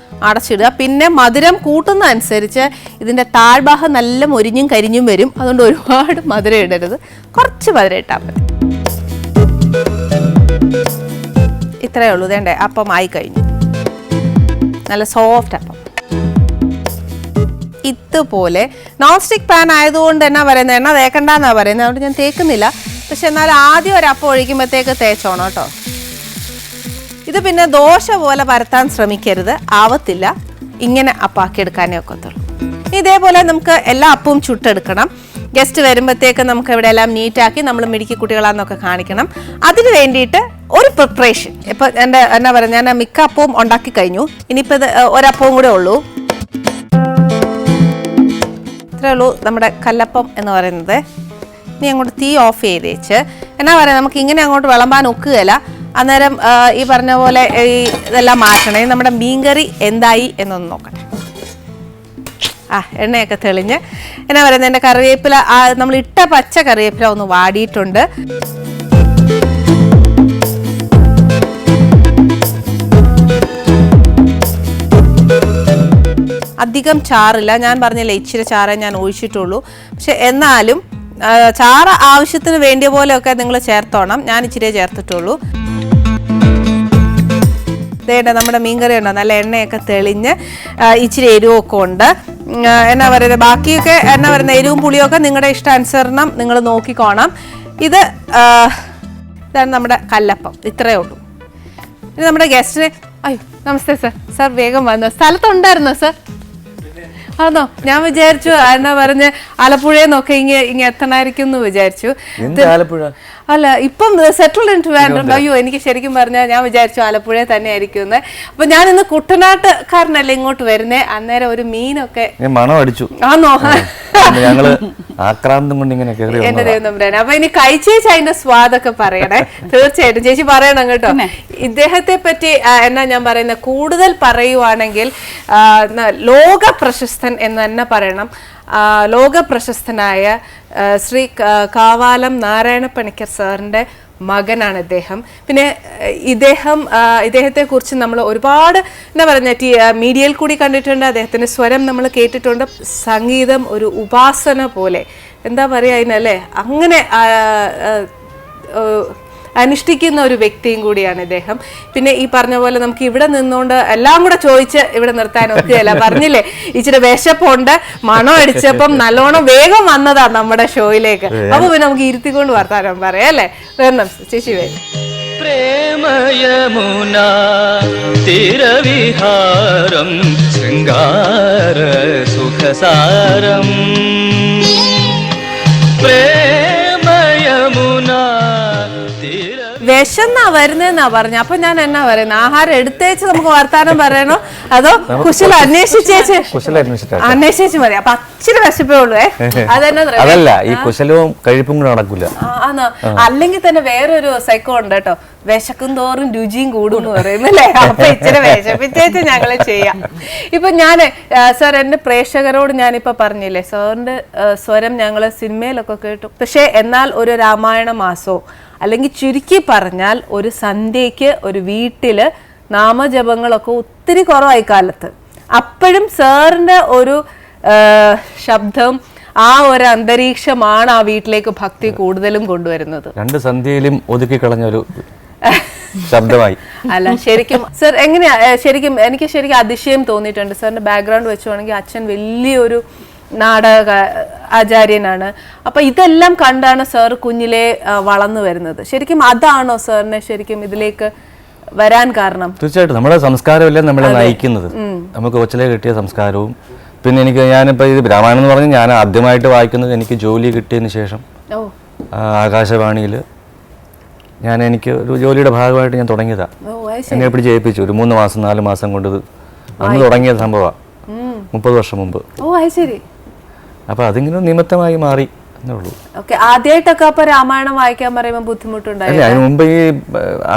അടച്ചിടുക. പിന്നെ മധുരം കൂട്ടുന്ന അനുസരിച്ച് ഇതിൻ്റെ താഴ്ഭാഗം നല്ല മൊരിഞ്ഞും കരിഞ്ഞും വരും. അതുകൊണ്ട് ഒരുപാട് മധുരം ഇടരുത്, കുറച്ച് മധുരം ഇട്ടാൽ മതി. ഇത്രയേ ഉള്ളൂ. ഇതേണ്ടേ അപ്പം ആയി കഴിഞ്ഞു, നല്ല സോഫ്റ്റ് അപ്പം. ഇതുപോലെ നോൺ സ്റ്റിക്ക് പാൻ ആയതുകൊണ്ട് എന്നാ പറയുന്നത്, എണ്ണ തേക്കണ്ടെന്നാണ് പറയുന്നത്. അതുകൊണ്ട് ഞാൻ തേക്കുന്നില്ല. പക്ഷെ എന്നാൽ ആദ്യം ഒരു അപ്പം ഒഴിക്കുമ്പോഴത്തേക്ക് തേച്ചോണം കേട്ടോ. ഇത് പിന്നെ ദോശ പോലെ പരത്താൻ ശ്രമിക്കരുത്, ആവത്തില്ല. ഇങ്ങനെ അപ്പാക്കി എടുക്കാനേ ഒക്കത്തുള്ളൂ. ഇതേപോലെ നമുക്ക് എല്ലാ അപ്പവും ചുട്ടെടുക്കണം. ഗസ്റ്റ് വരുമ്പോഴത്തേക്ക് നമുക്ക് ഇവിടെ എല്ലാം നീറ്റാക്കി നമ്മൾ മിടുക്കി കുട്ടികളാന്നൊക്കെ കാണിക്കണം. അതിന് വേണ്ടിയിട്ട് ഒരു പ്രിപ്പറേഷൻ ഇപ്പോൾ എൻ്റെ എന്നാ പറയുക, ഞാൻ മിക്ക അപ്പവും ഉണ്ടാക്കി കഴിഞ്ഞു. ഇനിയിപ്പോൾ ഇത് ഒരപ്പവും കൂടെ ഉള്ളൂ. ഇത്രേ ഉള്ളൂ നമ്മുടെ കല്ലപ്പം എന്ന് പറയുന്നത്. ഇനി അങ്ങോട്ട് തീ ഓഫ് ചെയ്തേച്ച് എന്നാ പറയുക, നമുക്ക് ഇങ്ങനെ അങ്ങോട്ട് വിളമ്പാൻ ഒക്കുകയില്ല. അന്നേരം ഈ പറഞ്ഞ പോലെ ഇതെല്ലാം മാറ്റണേ. നമ്മുടെ മീൻകറി എന്തായി എന്നൊന്ന് നോക്കട്ടെ. എണ്ണയൊക്കെ തെളിഞ്ഞ് എന്നാ പറയുന്നത്, എൻ്റെ കറിവേപ്പില നമ്മൾ ഇട്ട പച്ച കറിവേപ്പില ഒന്ന് വാടിയിട്ടുണ്ട്. അധികം ചാറില്ല. ഞാൻ പറഞ്ഞില്ലേ ഇച്ചിരി ചാറേ ഞാൻ ഒഴിച്ചിട്ടുള്ളൂ. പക്ഷെ എന്നാലും ചാറ് ആവശ്യത്തിന് വേണ്ടിയ പോലെയൊക്കെ നിങ്ങൾ ചേർത്തോണം. ഞാൻ ഇച്ചിരിയേ ചേർത്തിട്ടുള്ളൂ. ഇതേണ്ട നമ്മുടെ മീൻകറി ഉണ്ടോ, നല്ല എണ്ണയൊക്കെ തെളിഞ്ഞ് ഇച്ചിരി എരിവൊക്കെ ഉണ്ട്. എന്നാ പറയുന്നത്, ബാക്കിയൊക്കെ എന്നാ പറയുന്നത് എരിവും പുളിയൊക്കെ നിങ്ങളുടെ ഇഷ്ടാനുസരണം നിങ്ങൾ നോക്കിക്കോണം. ഇതാണ് നമ്മുടെ കല്ലപ്പം. ഇത്രയേ ഉള്ളൂ. ഇനി നമ്മുടെ ഗസ്റ്റിനെ അയ്യോ നമസ്തേ സാർ വേഗം വന്നോ, സ്ഥലത്തുണ്ടായിരുന്നോ സാർ? ആണോ? ഞാൻ വിചാരിച്ചു എന്നാ പറഞ്ഞ് ആലപ്പുഴയിൽ നിന്നൊക്കെ ഇങ്ങ എത്തണായിരിക്കും എന്ന് വിചാരിച്ചു. അല്ല ഇപ്പം സെറ്റിൽഡ് ഇൻ ട്രിവാൻഡ്രം. അയ്യോ എനിക്ക് ശരിക്കും പറഞ്ഞാൽ ഞാൻ വിചാരിച്ചു ആലപ്പുഴ തന്നെ ആയിരിക്കും. അപ്പൊ ഞാൻ ഇന്ന് കുട്ടനാട്ടുകാരനല്ലേ ഇങ്ങോട്ട് വരുന്നേ, അന്നേരം ഒരു മീനൊക്കെ മണം അടിച്ചു. ആണോ? ഞങ്ങള് ആക്രാന്തം കൊണ്ട് ഇങ്ങനെ എന്റെ ദൈവം തമ്പുരാനെ. അപ്പൊ ഇനി കഴിച്ചേച്ച് അതിന്റെ സ്വാദൊക്കെ പറയണേ, തീർച്ചയായിട്ടും ചേച്ചി പറയണം കേട്ടോ. ഇദ്ദേഹത്തെ പറ്റി എന്നാ ഞാൻ പറയുന്നത്, കൂടുതൽ പറയുവാണെങ്കിൽ ലോക പ്രശസ്തൻ എന്ന് തന്നെ പറയണം. ലോക പ്രശസ്തനായ ശ്രീ കാവാലം നാരായണ പണിക്കർ സാറിൻ്റെ മകനാണ് ഇദ്ദേഹം. പിന്നെ ഇദ്ദേഹത്തെ കുറിച്ച് നമ്മൾ ഒരുപാട് എന്താ പറയുക മീഡിയയിൽ കൂടി കണ്ടിട്ടുണ്ട്. അദ്ദേഹത്തിൻ്റെ സ്വരം നമ്മൾ കേട്ടിട്ടുണ്ട്. സംഗീതം ഒരു ഉപാസന പോലെ എന്താ പറയുക അതിനല്ലേ, അങ്ങനെ അനുഷ്ഠിക്കുന്ന ഒരു വ്യക്തിയും കൂടിയാണ് ഇദ്ദേഹം. പിന്നെ ഈ പറഞ്ഞ പോലെ നമുക്ക് ഇവിടെ നിന്നുകൊണ്ട് എല്ലാം കൂടെ ചോദിച്ച് ഇവിടെ നിർത്താൻ ഒക്കുകയല്ല. പറഞ്ഞില്ലേ ഇച്ചിരി വിശപ്പുണ്ട്, മണം അടിച്ചപ്പം നല്ലോണം വേഗം വന്നതാ നമ്മുടെ ഷോയിലേക്ക്. അപ്പൊ പിന്നെ നമുക്ക് ഇരുത്തിക്കൊണ്ട് വർത്താനം പറയാം അല്ലേ? വരണം ചേച്ചി വരും. പ്രേമയമുന തിരവിഹാരം ശൃംഗാര സുഖസാരം വിശന്നാ വരുന്നേന്നാ പറഞ്ഞ. അപ്പൊ ഞാൻ എന്നാ പറയുന്നത്, ആഹാരം എടുത്തേച്ച് നമുക്ക് വർത്താനം പറയണോ അതോ കുശല അന്വേഷിച്ച് മതി? അപ്പൊ അച്ചിരി വിശപ്പേ ഉള്ളൂ. അതല്ല ഈ കുശലവും കഴിപ്പും കൂടെ നടക്കൂല. ആണോ? അല്ലെങ്കിൽ തന്നെ വേറൊരു സൈക്കോ ഉണ്ട് കേട്ടോ, വിശക്കും തോറും രുചിയും കൂടും എന്ന് പറയുന്നല്ലേ. അപ്പൊ ഇച്ചിരി വിശപ്പിച്ചേച്ച് ഞങ്ങള് ചെയ്യാം. ഇപ്പൊ ഞാന് സാർ എന്റെ പ്രേക്ഷകരോട് ഞാനിപ്പോ പറഞ്ഞില്ലേ, സാറിന്റെ സ്വരം ഞങ്ങള് സിനിമയിലൊക്കെ കേട്ടു. പക്ഷെ എന്നാൽ ഒരു രാമായണ മാസോ അല്ലെങ്കിൽ ചുരുക്കി പറഞ്ഞാൽ ഒരു സന്ധ്യയ്ക്ക് ഒരു വീട്ടില് നാമജപങ്ങളൊക്കെ ഒത്തിരി കുറവായി കാലത്ത്. അപ്പോഴും സാറിന്റെ ഒരു ശബ്ദം, ആ ഒരു അന്തരീക്ഷമാണ് ആ വീട്ടിലേക്ക് ഭക്തി കൂടുതലും കൊണ്ടുവരുന്നത്. രണ്ട് സന്ധ്യയിലും ഒതുക്കി കളഞ്ഞൊരു ശബ്ദമായി. അല്ല ശരിക്കും സർ എങ്ങനെയാ, ശരിക്കും എനിക്ക് ശരിക്കും അതിശയം തോന്നിയിട്ടുണ്ട്. സാറിന്റെ ബാക്ക്ഗ്രൗണ്ട് വെച്ചുവാണെങ്കിൽ അച്ഛൻ വലിയൊരു നാടക ആചാര്യനാണ്. അപ്പൊ ഇതെല്ലാം കണ്ടാണ് സാർ കുഞ്ഞിലെ വളർന്നു വരുന്നത്. ശരിക്കും അതാണോ സാറിനെ ശരിക്കും ഇതിലേക്ക് വരാൻ കാരണം? തീർച്ചയായിട്ടും നമ്മുടെ സംസ്കാരമല്ലേ നമ്മളെ നയിക്കുന്നത്. നമുക്ക് കൊച്ചിലെ കിട്ടിയ സംസ്കാരവും പിന്നെ ഞാനിപ്പോ ഇത് രാമായണം എന്ന് പറഞ്ഞാൽ ഞാൻ ആദ്യമായിട്ട് വായിക്കുന്നത് എനിക്ക് ജോലി കിട്ടിയതിന് ശേഷം ആകാശവാണിയിൽ എനിക്ക് ഒരു ജോലിയുടെ ഭാഗമായിട്ട് ഞാൻ തുടങ്ങിയതാ. എന്നെ എപ്പോഴും ജയിപ്പിച്ചു. ഒരു 3 മാസം 4 മാസം കൊണ്ട് അന്ന് തുടങ്ങിയ സംഭവമാണ്, 30 വർഷം മുമ്പ്. അപ്പൊ അതിങ്ങനെ നിമിത്തമായി മാറി എന്നേ ഉള്ളൂ. ആദ്യമായിട്ടൊക്കെ അപ്പൊ രാമായണം വായിക്കാൻ പറയുമ്പോൾ ബുദ്ധിമുട്ടുണ്ടായില്ല? അതിന് മുമ്പ് ഈ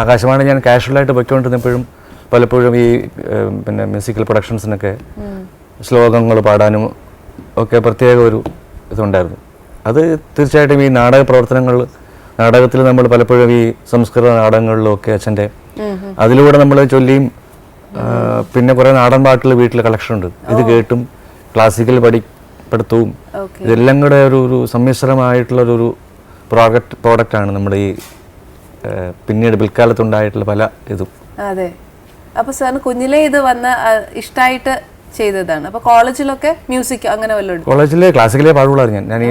ആകാശവാണി ഞാൻ കാഷ്വലായിട്ട് പൊയ്ക്കൊണ്ടിരുന്നപ്പോഴും പലപ്പോഴും ഈ പിന്നെ മ്യൂസിക്കൽ പ്രൊഡക്ഷൻസിനൊക്കെ ശ്ലോകങ്ങൾ പാടാനും ഒക്കെ പ്രത്യേക ഒരു ഇതുണ്ടായിരുന്നു. അത് തീർച്ചയായിട്ടും ഈ നാടക പ്രവർത്തനങ്ങൾ, നാടകത്തിൽ നമ്മൾ പലപ്പോഴും ഈ സംസ്കൃത നാടകങ്ങളിലും ഒക്കെ അച്ഛൻ്റെ അതിലൂടെ നമ്മൾ ചൊല്ലിയും പിന്നെ കുറെ നാടൻ പാട്ടുകൾ വീട്ടിൽ കളക്ഷൻ ഉണ്ട്. ഇത് കേട്ടും ക്ലാസിക്കൽ പഠിത്തവും ഇതെല്ലാം കൂടെ ഒരു സമ്മിശ്രമായിട്ടുള്ളൊരു പ്രോഡക്റ്റാണ് നമ്മുടെ ഈ പിന്നീട് പിൽക്കാലത്തുണ്ടായിട്ടുള്ള പല ഇതും. അതെ. അപ്പൊ സാറിന് കുഞ്ഞിലേ ഇത് വന്ന ഇഷ്ടമായിട്ട് ചെയ്തതാണ്. അപ്പൊ കോളേജിലൊക്കെ മ്യൂസിക് അങ്ങനെ വല്ലതും? കോളേജിലെ ക്ലാസിക്കലേ പാടുള്ളായിരുന്നു. ഞാൻ ഈ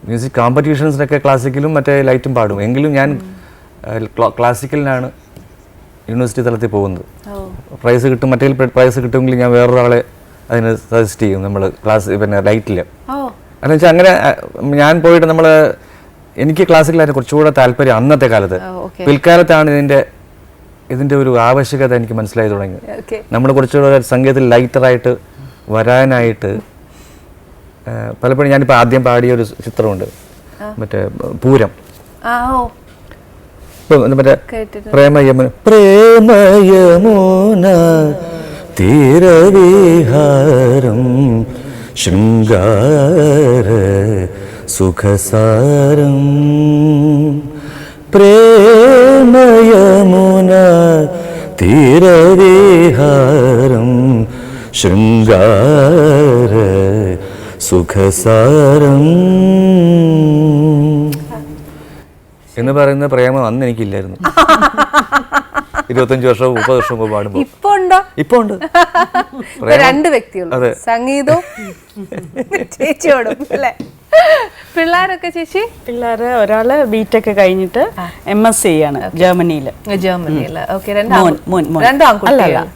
മ്യൂസിക് കോമ്പറ്റീഷൻസിനൊക്കെ ക്ലാസിക്കലും മറ്റേ ലൈറ്റും പാടും. എങ്കിലും ഞാൻ ക്ലാസിക്കലിനാണ് യൂണിവേഴ്സിറ്റി തലത്തിൽ പോകുന്നത്. പ്രൈസ് കിട്ടും, മറ്റേ പ്രൈസ് കിട്ടുമെങ്കിൽ ഞാൻ വേറൊരാളെ അതിന് സജസ്റ്റ് ചെയ്യും. നമ്മൾ പിന്നെ ലൈറ്റിൽ എന്ന് വെച്ചാൽ അങ്ങനെ ഞാൻ പോയിട്ട് എനിക്ക് ക്ലാസിക്കലായിരുന്നു കുറച്ചുകൂടെ താല്പര്യം അന്നത്തെ കാലത്ത്. പിൽക്കാലത്താണ് ഇതിന്റെ ഒരു ആവശ്യകത എനിക്ക് മനസ്സിലായി തുടങ്ങി. നമ്മൾ കുറച്ചുകൂടെ സംഗീതത്തിൽ ലൈറ്ററായിട്ട് വരാനായിട്ട് പലപ്പോഴും ഞാനിപ്പോൾ ആദ്യം പാടിയ ഒരു ചിത്രമുണ്ട്, മറ്റേ പൂരം. മറ്റേ പ്രേമയമുന തീരവിഹാരം ശൃംഗാര സുഖസാരം പ്രേമയമുന തീരവിഹാരം ശൃംഗാര സുഖസാരം എന്ന് പറയുന്ന പ്രേമം അന്ന് എനിക്കില്ലായിരുന്നു. 25 വർഷവും 30 വർഷവും പാടുമ്പോൾ ഇപ്പൊ ഉണ്ട്. രണ്ട് വ്യക്തികളും സംഗീതവും ചേച്ചിയോടും അല്ലേ? പിള്ളേരൊക്കെ ചേച്ചി? പിള്ളേര് ഒരാള് ബിടെക് കഴിഞ്ഞിട്ട് MSc ചെയ്യാണ് ജർമ്മനിയില്.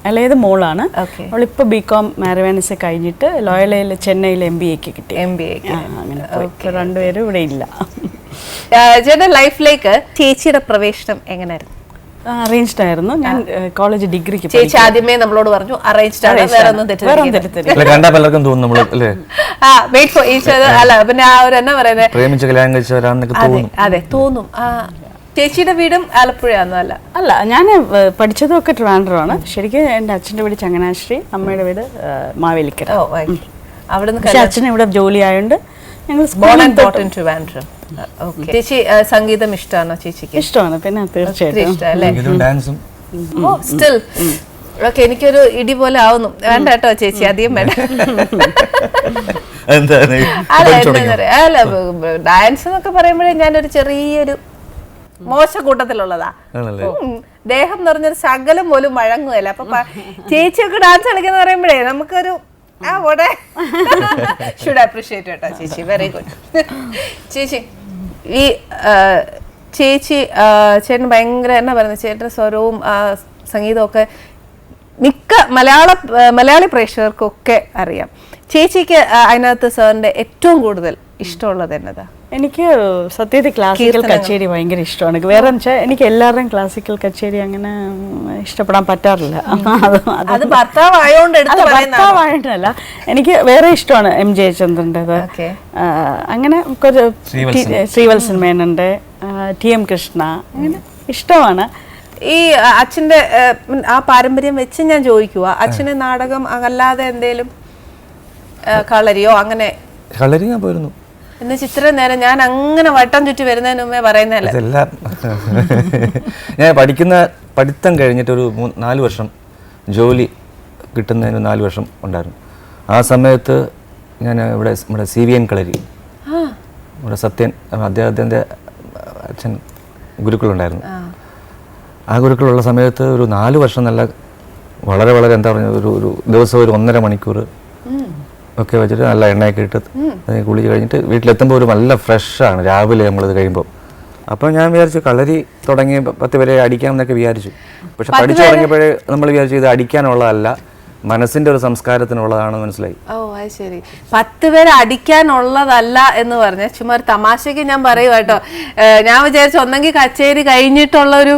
അതായത് മോളാണ്. അവളിപ്പോ BCom മാരവാനിസ് കഴിഞ്ഞിട്ട് ലോയലയിൽ ചെന്നൈയിൽ MBA കിട്ടി. അങ്ങനെ രണ്ടുപേരും ഇവിടെ ഇല്ല. ചേട്ടന്റെ ലൈഫിലേക്ക് ചേച്ചിയുടെ പ്രവേശനം എങ്ങനെയായിരുന്നു? അറേഞ്ച്ഡ് ആയിരുന്നു. ഞാൻ കോളേജ് ഡിഗ്രിക്ക് ചേച്ചി ആദ്യമേ നമ്മളോട് പറഞ്ഞു അറേഞ്ച്ഡ് ആണ്, വേറെ ഒന്നും തെറ്റിദ്ധരിക്കരുത്. അല്ല, കണ്ടാ പലർക്കും തോന്നും നമ്മൾ അല്ലേ വെയിറ്റ് ഫോർ ഈച്ച് അതർ. അല്ല പിന്നെ ആ ഒരു എന്നാ പറയുന്നത്, പ്രേമിച്ച് കല്യാണം കഴിച്ചവരാണെന്നൊക്കെ തോന്നും. അതെ തോന്നും. ചേച്ചിയുടെ വീടും ആലപ്പുഴയാണോ? അല്ല, ഞാൻ പഠിച്ചതൊക്കെ ട്രിവാൻഡ്രമാണ്. ശരിക്കും എൻ്റെ അച്ഛൻ്റെ വീട് ചങ്ങനാശ്ശേരി, അമ്മയുടെ വീട് മാവേലിക്കര. അവിടെ അച്ഛൻ ഇവിടെ ജോലി ആയതുകൊണ്ട് ഞങ്ങൾ ട്രിവാൻഡ്രം. ചേച്ചി സംഗീതം ഇഷ്ടമാണോ ചേച്ചിക്ക്? ഇഷ്ടമാണ്, പിന്നെ തീർച്ചയായിട്ടും ഡാൻസും. Still okay. എനിക്കൊരു ഇടി പോലെ ആവുന്നു. വേണ്ട കേട്ടോ ചേച്ചി, അധികം വേണ്ട. അല്ല, ഡാൻസ് എന്നൊക്കെ പറയുമ്പോഴേ ഞാനൊരു ചെറിയൊരു മോശ കൂട്ടത്തിലുള്ളതാ. ദേഹം നിറഞ്ഞൊരു ശകലം പോലും വഴങ്ങുകയല്ല. അപ്പൊ ചേച്ചിയൊക്കെ ഡാൻസ് കളിക്കുന്ന പറയുമ്പോഴേ നമുക്കൊരു ഷുഡ് അപ്രീഷിയേറ്റ് കേട്ടോ ചേച്ചി. Very good. ചേച്ചി ഈ ചേട്ടൻ ഭയങ്കര എന്നാ പറയുന്നത്, ചേട്ടൻ്റെ സ്വരവും സംഗീതവും ഒക്കെ മിക്ക മലയാളി പ്രേക്ഷകർക്കൊക്കെ അറിയാം. ചേച്ചിക്ക് അതിനകത്ത് സാറിന്റെ ഏറ്റവും കൂടുതൽ ഇഷ്ടമുള്ളത് എന്നതാ? എനിക്ക് സത്യത്തിൽ ക്ലാസിക്കൽ കച്ചേരി ഭയങ്കര ഇഷ്ടമാണ്. വേറെ വെച്ചാൽ എനിക്ക് എല്ലാവരുടെയും ക്ലാസിക്കൽ കച്ചേരി അങ്ങനെ ഇഷ്ടപ്പെടാൻ പറ്റാറില്ല. അത് ഭർത്താവായോണ്ടല്ല, എനിക്ക് വേറെ ഇഷ്ടമാണ് എം ജയചന്ദ്രൻ്റെത്. അങ്ങനെ ശ്രീവത്സൻ മേനന്റെ, ടി എം കൃഷ്ണ, അങ്ങനെ ഇഷ്ടമാണ്. ഈ അച്ഛൻ്റെ ആ പാരമ്പര്യം വെച്ച് ഞാൻ ചോദിക്കുക, അച്ഛന് നാടകം അല്ലാതെ എന്തേലും കളരിയോ അങ്ങനെ? കളരി ഞാൻ പോയിരുന്നു. എന്ന് ചിത്ര നേരം ഞാൻ അങ്ങനെ വട്ടം ചുറ്റി വരുന്നതിന് മുമ്പേ പറയുന്നതല്ല. ഞാൻ പഠിത്തം കഴിഞ്ഞിട്ട് ഒരു 4 വർഷം ജോലി കിട്ടുന്നതിന് 4 വർഷം ഉണ്ടായിരുന്നു. ആ സമയത്ത് ഞാൻ ഇവിടെ നമ്മുടെ CVN കളരി, ഇവിടെ സത്യൻ അദ്ദേഹത്തിൻ്റെ അച്ഛൻ ഗുരുക്കളുണ്ടായിരുന്നു. ആ ഗുരുക്കളുള്ള സമയത്ത് ഒരു 4 വർഷം നല്ല വളരെ വളരെ എന്താ പറയുക, ഒരു ദിവസം ഒരു 1.5 മണിക്കൂർ ഒക്കെ വെച്ചിട്ട് നല്ല എണ്ണയൊക്കെ ഇട്ട് കുളിച്ച് കഴിഞ്ഞിട്ട് വീട്ടിലെത്തുമ്പോൾ ഒരു നല്ല ഫ്രഷാണ് രാവിലെ നമ്മളിത് കഴിയുമ്പോൾ. അപ്പോൾ ഞാൻ വിചാരിച്ചു കളരി തുടങ്ങി 10 വരെ അടിക്കാമെന്നൊക്കെ വിചാരിച്ചു. പക്ഷെ പഠിച്ചു തുടങ്ങിയപ്പോഴേ നമ്മൾ വിചാരിച്ചു ഇത് അടിക്കാനുള്ളതല്ല, മനസ്സിൻ്റെ ഒരു സംസ്കാരത്തിനുള്ളതാണെന്ന് മനസ്സിലായി. ഓ അത് ശരി. 10 പേര് അടിക്കാനുള്ളതല്ല എന്ന് പറഞ്ഞ ചുമ്മാ ഒരു തമാശക്ക് ഞാൻ പറയും കേട്ടോ. ഞാൻ വിചാരിച്ചു ഒന്നെങ്കിൽ കച്ചേരി കഴിഞ്ഞിട്ടുള്ളൊരു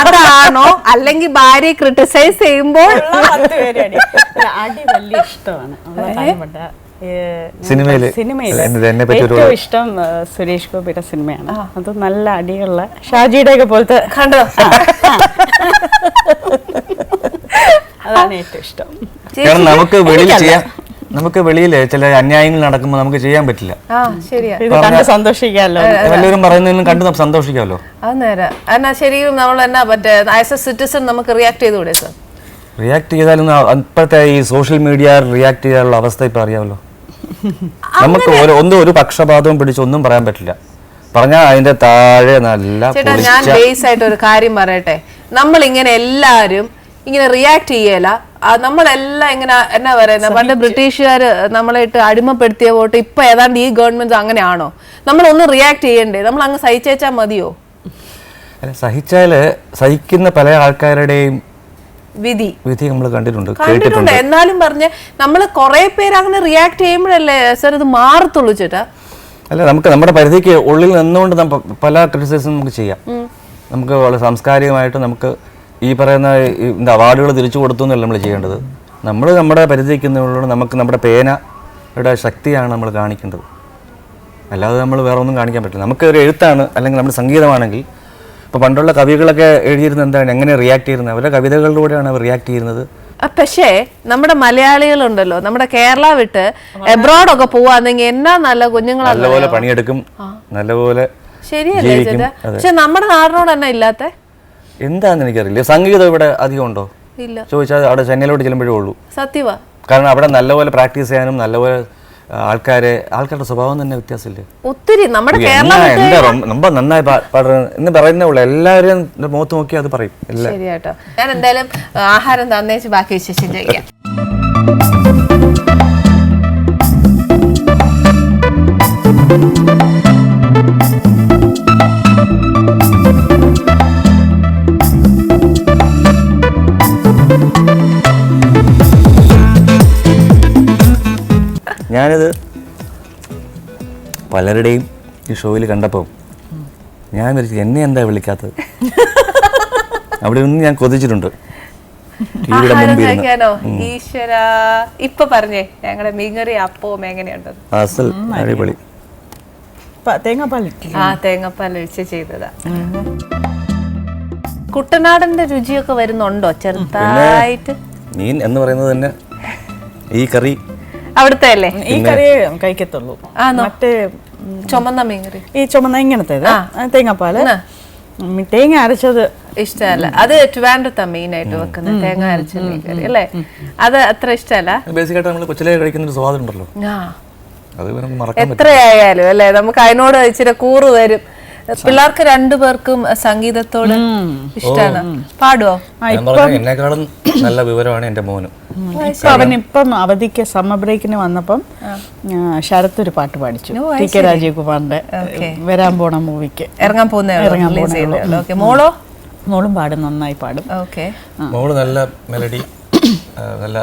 അതാണോ, അല്ലെങ്കിൽ ഭാര്യയെ ക്രിട്ടിസൈസ് ചെയ്യുമ്പോൾ അടി വലിയ ഇഷ്ടമാണ്. സിനിമയിൽ ഏറ്റവും ഇഷ്ടം സുരേഷ് ഗോപിയുടെ സിനിമയാണ്. അത് നല്ല അടിയുള്ള ഷാജിയുടെ ഒക്കെ പോലത്തെ കണ്ടോ, അതാണ് ഏറ്റവും ഇഷ്ടം. കാരണം നമുക്ക് വെളിയിൽ ചില അന്യായങ്ങൾ നടക്കുമ്പോൾ നമുക്ക് ചെയ്യാൻ പറ്റില്ല. കണ്ട് സന്തോഷിക്കാമല്ലോ, എല്ലാവരും പറയുന്നതിനും കണ്ട് സന്തോഷിക്കാമല്ലോ. അത് നേരം എന്നാ ശരിക്കും നമ്മൾ എന്നാ പറ്റേ ആസ് എ സിറ്റിസൺ നമുക്ക് റിയാക്ട് ചെയ്തുകൂടെ സാർ? റിയാക്ട് ചെയ്താലും ഇപ്പോഴത്തെ ഈ സോഷ്യൽ മീഡിയ റിയാക്ട് ചെയ്യാനുള്ള അവസ്ഥ ഇപ്പം അറിയാമല്ലോ. നമുക്ക് ഒരു പക്ഷപാതവും പിടിച്ചൊന്നും പറയാൻ പറ്റില്ല. പറഞ്ഞാൽ അതിന്റെ താഴെ നല്ല ചേട്ടാ, ഞാൻ ബേസ് ആയിട്ട് ഒരു കാര്യം പറയട്ടെ. നമ്മളിങ്ങനെ എല്ലാവരും ഇങ്ങനെ റിയാക്ട് ചെയ്യല, നമ്മളെല്ലാം ഇങ്ങനെ എന്നാ പറയുന്നത്, പണ്ട് ബ്രിട്ടീഷുകാർ നമ്മളെ ഇട്ട് അടിമപ്പെടുത്തിയ പോട്ട് ഇപ്പൊ ഏതാണ്ട് ഈ ഗവൺമെന്റ് അങ്ങനെയാണോ? നമ്മളൊന്നും റിയാക്ട് ചെയ്യണ്ടേ? നമ്മൾ അങ്ങ് സഹിച്ചേച്ചാൽ മതിയോ? സഹിക്കുന്ന പല ആൾക്കാരുടെയും വിധി നമ്മൾ കണ്ടിട്ടുണ്ട്. എന്നാലും പറഞ്ഞ് നമ്മൾ കുറെ പേര് അങ്ങനെ റിയാക്ട് ചെയ്യുമ്പോഴല്ലേ സാർ ഇത് മാറത്തുള്ളൂ ചേട്ടാ. അല്ല, നമുക്ക് നമ്മുടെ പരിധിക്ക് ഉള്ളിൽ നിന്നുകൊണ്ട് പല ക്രിറ്റിസിസം നമുക്ക് ചെയ്യാം. നമുക്ക് വളരെ സാംസ്കാരികമായിട്ട് നമുക്ക് ഈ പറയുന്ന അവാർഡുകൾ തിരിച്ചു കൊടുത്തു എന്നല്ല നമ്മൾ ചെയ്യേണ്ടത്. നമ്മൾ നമ്മുടെ പരിധിക്ക് നിന്നുകൊണ്ട് നമുക്ക് നമ്മുടെ പേനയുടെ ശക്തിയാണ് നമ്മൾ കാണിക്കേണ്ടത്. അല്ലാതെ നമ്മൾ വേറെ ഒന്നും കാണിക്കാൻ പറ്റില്ല. നമുക്ക് ഒരു എഴുത്താണ് അല്ലെങ്കിൽ നമ്മുടെ സംഗീതമാണെങ്കിൽ, ഇപ്പോൾ പണ്ടുള്ള കവികളൊക്കെ എഴുതിയിരുന്നത് എന്താണ്, എങ്ങനെ റിയാക്ട് ചെയ്യുന്നത്, അവരുടെ കവിതകളിലൂടെയാണ് അവർ റിയാക്ട് ചെയ്യുന്നത്. പക്ഷേ നമ്മുടെ മലയാളികളുണ്ടല്ലോ, നമ്മുടെ കേരള വിട്ട് എബ്രോഡ് ഒക്കെ പോവാന്നെങ്കിൽ എന്നാ നല്ല കുഞ്ഞുങ്ങളാണ്, നല്ലപോലെ പണിയെടുക്കും, നല്ലപോലെ ശരിയല്ലേ ചേട്ടാ? പക്ഷെ നമ്മുടെ നാടിനോട് തന്നെ ഇല്ലാത്ത എന്താണെന്ന് എനിക്കറിയില്ല. സംഗീതം ഇവിടെ അധികം ഉണ്ടോ ഇല്ല ചോദിച്ചാൽ അവിടെ ചെന്നൈയിലോട്ട് ചെല്ലുമ്പോഴേ ഉള്ളൂ. സത്യവാ. കാരണം അവിടെ നല്ലപോലെ പ്രാക്ടീസ് ചെയ്യാനും നല്ലപോലെ ആൾക്കാരുടെ സ്വഭാവം തന്നെ വ്യത്യാസമില്ലേ ഒത്തിരി. നമ്മുടെ ரொம்ப നന്നായി എന്ന് പറയുന്നേ ഉള്ളൂ. എല്ലാവരും മുഖത്ത് നോക്കി അത് പറയും. ശരിയാട്ടോ. ഞാൻ എന്തായാലും ആഹാരം തന്നേച്ച് ബാക്കി വിശേഷം ചെയ്യാം. ഞാനിത് പലരുടെയും ഈ ഷോയിൽ കണ്ടപ്പോൾ ഞാൻ വിചാരിച്ചു എന്നെ എന്താ വിളിക്കാത്തത്. അവിടെ നിന്ന് ഞാൻ കൊതിച്ചിട്ടുണ്ട് ടിവിയുടെ ആഹാരം മുമ്പിൽ ഇരുന്ന്. കഴിക്കാനോ? ഈശ്വരാ, ഇപ്പൊ പറഞ്ഞേ ഞങ്ങളുടെ മീൻകറി അപ്പവും എങ്ങനെയുണ്ടത്? അസൽ അടിപൊളി. തേങ്ങാപ്പാൽ ആ തേങ്ങാപ്പാൽ ഒഴിച്ച് ചെയ്തതാ. കുട്ടനാടന്റെ രുചിയൊക്കെ വരുന്നുണ്ടോ ചെറുതായിട്ട്? മീൻ എന്ന് പറയുന്നത് തന്നെ ഈ കറി അവിടുത്തെ അല്ലേ ഈ കറി കഴിക്കത്തുള്ളൂ. മറ്റേ ചുമന്ന മീൻകറി, ഈ ചുമന്ന ഇങ്ങനത്തേത് തേങ്ങാപ്പാല് തേങ്ങ അരച്ചത് ഇഷ്ടമല്ല. അത് ട്രിവാൻഡ്രത്താ മെയിൻ ആയിട്ട് വെക്കുന്നത് തേങ്ങ അരച്ച മീൻകറി അല്ലേ? അത് അത്ര ഇഷ്ടമല്ല. ബേസിക്കായിട്ട് നമ്മൾ കൊച്ചിലെ കഴിക്കുന്ന ഒരു സ്വാദം ഉണ്ടല്ലോ, അത് നമുക്ക് മറക്കാൻ പറ്റില്ല. എത്രയായാലും അല്ലേ, നമുക്ക് അതിനോട് ഇച്ചിരി കൂറ് വരും. പിള്ളേർക്ക് രണ്ടുപേർക്കും സംഗീതത്തോട് ഇഷ്ടമാണ്. പാടുവോ? എന്നെക്കാളും നല്ല വിവരമാണ് എന്റെ മോനും. അവനിപ്പം അവധിക്ക് സമ്മർ ബ്രേക്കിന് വന്നപ്പം ശരത്ത് ഒരു പാട്ട് പാടിച്ചു, ടി കെ രാജീവ് കുമാറിന്റെ വരാൻ പോണ മൂവിക്ക് ഇറങ്ങാൻ പോകുന്ന. മോളോ? മോളും പാടും, നന്നായി പാടും. മോള് നല്ല മെലഡി, നല്ല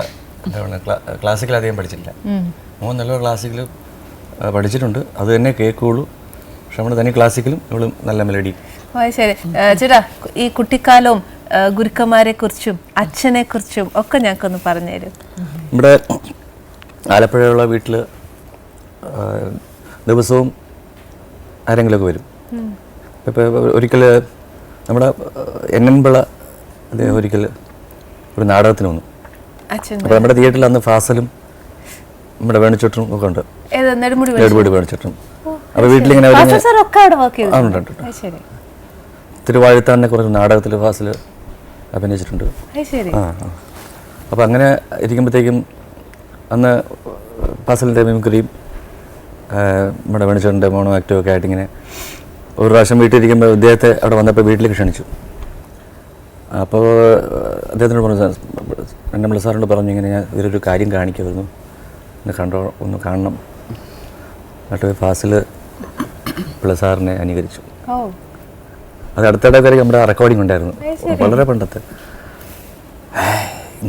ക്ലാസിക്കൽ അധികം പഠിച്ചിട്ടില്ല. മോൻ നല്ല ക്ലാസിക്കൽ പഠിച്ചിട്ടുണ്ട്, അത് തന്നെ കേൾക്കുള്ളൂ. പക്ഷെ നമ്മൾ തന്നെ ക്ലാസിക്കലും ഇവളും നല്ല മെലഡി. ശരി ചേട്ടാ, ഈ കുട്ടിക്കാലവും ഗുരുക്കന്മാരെ കുറിച്ചും അച്ഛനെ കുറിച്ചും ഒക്കെ ഞങ്ങൾക്കൊന്ന് പറഞ്ഞു തരും. ഇവിടെ ആലപ്പുഴയുള്ള വീട്ടിൽ ദിവസവും ആരെങ്കിലുമൊക്കെ വരും. ഇപ്പോൾ ഒരിക്കൽ നമ്മുടെ എന്നൻപിള്ള അദ്ദേഹം ഒരിക്കൽ ഒരു നാടകത്തിന് വന്നു. അപ്പോൾ നമ്മുടെ തിയേറ്ററിൽ അന്ന് ഫാസലും നമ്മുടെ വേണിച്ചേട്ടനും ഒക്കെ ഉണ്ട്. നെടുമുടി വേണിച്ചേട്ടനും. അപ്പോൾ വീട്ടിലിങ്ങനെ തിരുവാഴുത്താനെ കുറച്ച് നാടകത്തിൽ ഫാസിൽ അഭിനയിച്ചിട്ടുണ്ട്. അപ്പോൾ അങ്ങനെ ഇരിക്കുമ്പോഴത്തേക്കും അന്ന് ഫാസിലിൻ്റെ മിമിക്രിയും നമ്മുടെ വേണിച്ചേട്ടൻ്റെ മോണോ ആക്റ്റീവ് ഒക്കെ ആയിട്ട് ഇങ്ങനെ ഒരു പ്രാവശ്യം വീട്ടിലിരിക്കുമ്പോൾ ഇദ്ദേഹത്തെ അവിടെ വന്നപ്പോൾ വീട്ടിലേക്ക് ക്ഷണിച്ചു. അപ്പോൾ അദ്ദേഹത്തിനോട് പറഞ്ഞു, എന്നമ്പിള്ള സാറിനോട് പറഞ്ഞു, ഇങ്ങനെ ഞാൻ ഇതിലൊരു കാര്യം കാണിക്കുമായിരുന്നു, ഒന്ന് കാണണം. എന്നിട്ട് ഫാസിൽ പിള്ള സാറിനെ അനുകരിച്ചു. അത് അടുത്തിടെ വരെ നമ്മുടെ റെക്കോർഡിംഗ് ഉണ്ടായിരുന്നു, വളരെ പണ്ടത്തെ.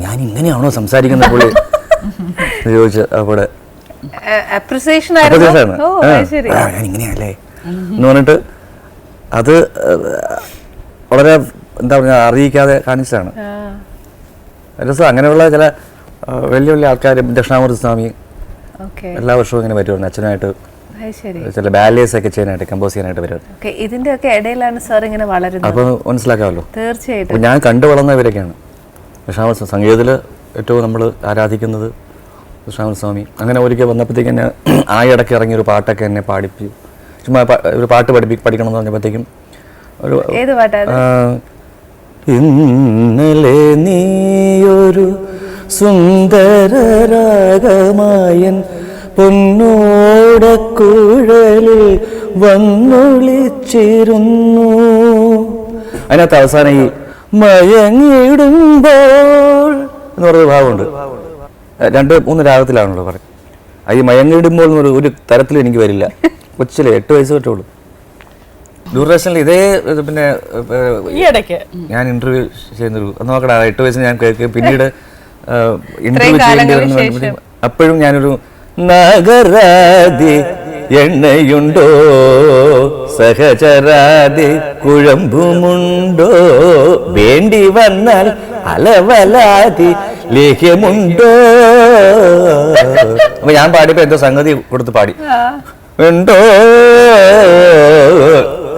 ഞാൻ ഇങ്ങനെയാണോ സംസാരിക്കുന്ന പുള്ളി ചോദിച്ചു. അവിടെ ഞാൻ ഇങ്ങനെയല്ലേ എന്ന് പറഞ്ഞിട്ട് അത് വളരെ എന്താ പറയുക അറിയിക്കാതെ കാണിച്ചതാണ്. രസം. അങ്ങനെയുള്ള ചില വലിയ വലിയ ആൾക്കാർ, ദക്ഷിണാമൂർത്തി സ്വാമി എല്ലാ വർഷവും ഇങ്ങനെ വരുമായിരുന്നു അച്ഛനായിട്ട്. ചില ബാലേസ് ഒക്കെ ചെയ്യാനായിട്ട്, കമ്പോസ് ചെയ്യാനായിട്ട് വരുമായിരുന്നു. ഇതിന്റെ ഒക്കെ ഇടയിലാണ് സാർ ഇങ്ങനെ വളരുന്നത്. അപ്പോൾ മനസ്സിലാക്കാമല്ലോ. തീർച്ചയായിട്ടും ഞാൻ കണ്ടു വളർന്നവരൊക്കെയാണ്. ദക്ഷിണാമൂർത്തി സംഗീതത്തിൽ ഏറ്റവും നമ്മൾ ആരാധിക്കുന്നത് ദക്ഷിണാമൂർത്തി സ്വാമി. അങ്ങനെ ഒരിക്കൽ വന്നപ്പോഴത്തേക്ക് എന്നെ ആ ഇടയ്ക്ക് ഇറങ്ങിയ ഒരു പാട്ടൊക്കെ എന്നെ പാടിപ്പിച്ചു. ചുമ്മാ ഒരു പാട്ട് പഠിക്കണം എന്ന് പറഞ്ഞപ്പോഴത്തേക്കും ഒരു ഇന്നലെ നീയൊരു സുന്ദര രാഗമായൻ പൊന്നോടക്കുഴലിൽ വന്നൊളിച്ചിരുന്നു. അതിനകത്ത് അവസാനം ഈ മയങ്ങിടുമ്പോൾ എന്ന് പറഞ്ഞ ഭാവമുണ്ട്. 2-3 രാഗത്തിലാണല്ലോ പറയും. ഈ മയങ്ങിടുമ്പോൾ എന്നൊരു ഒരു തരത്തിലും എനിക്ക് വരില്ല. കൊച്ചിലെ 8 വയസ്സ് തൊട്ടുള്ളൂ. ദൂരദർശനിൽ ഇതേ പിന്നെ ഈ ഇടയ്ക്ക് ഞാൻ ഇന്റർവ്യൂ ചെയ്യുന്നൊരു നോക്കടാ 8 വയസ്സിൽ ഞാൻ കേൾക്കുക. പിന്നീട് ഇന്റർവ്യൂ ചെയ്യേണ്ടി അപ്പോഴും ഞാനൊരു നഗരാതി എണ്ണയുണ്ടോ സഹചരാതി കുഴമ്പുമുണ്ടോ വേണ്ടി വന്നാൽ അലവലാതി ലേഹ്യമുണ്ടോ. അപ്പൊ ഞാൻ പാടിയപ്പോ എന്തോ സംഗതി കൊടുത്ത് പാടി ഉണ്ടോ.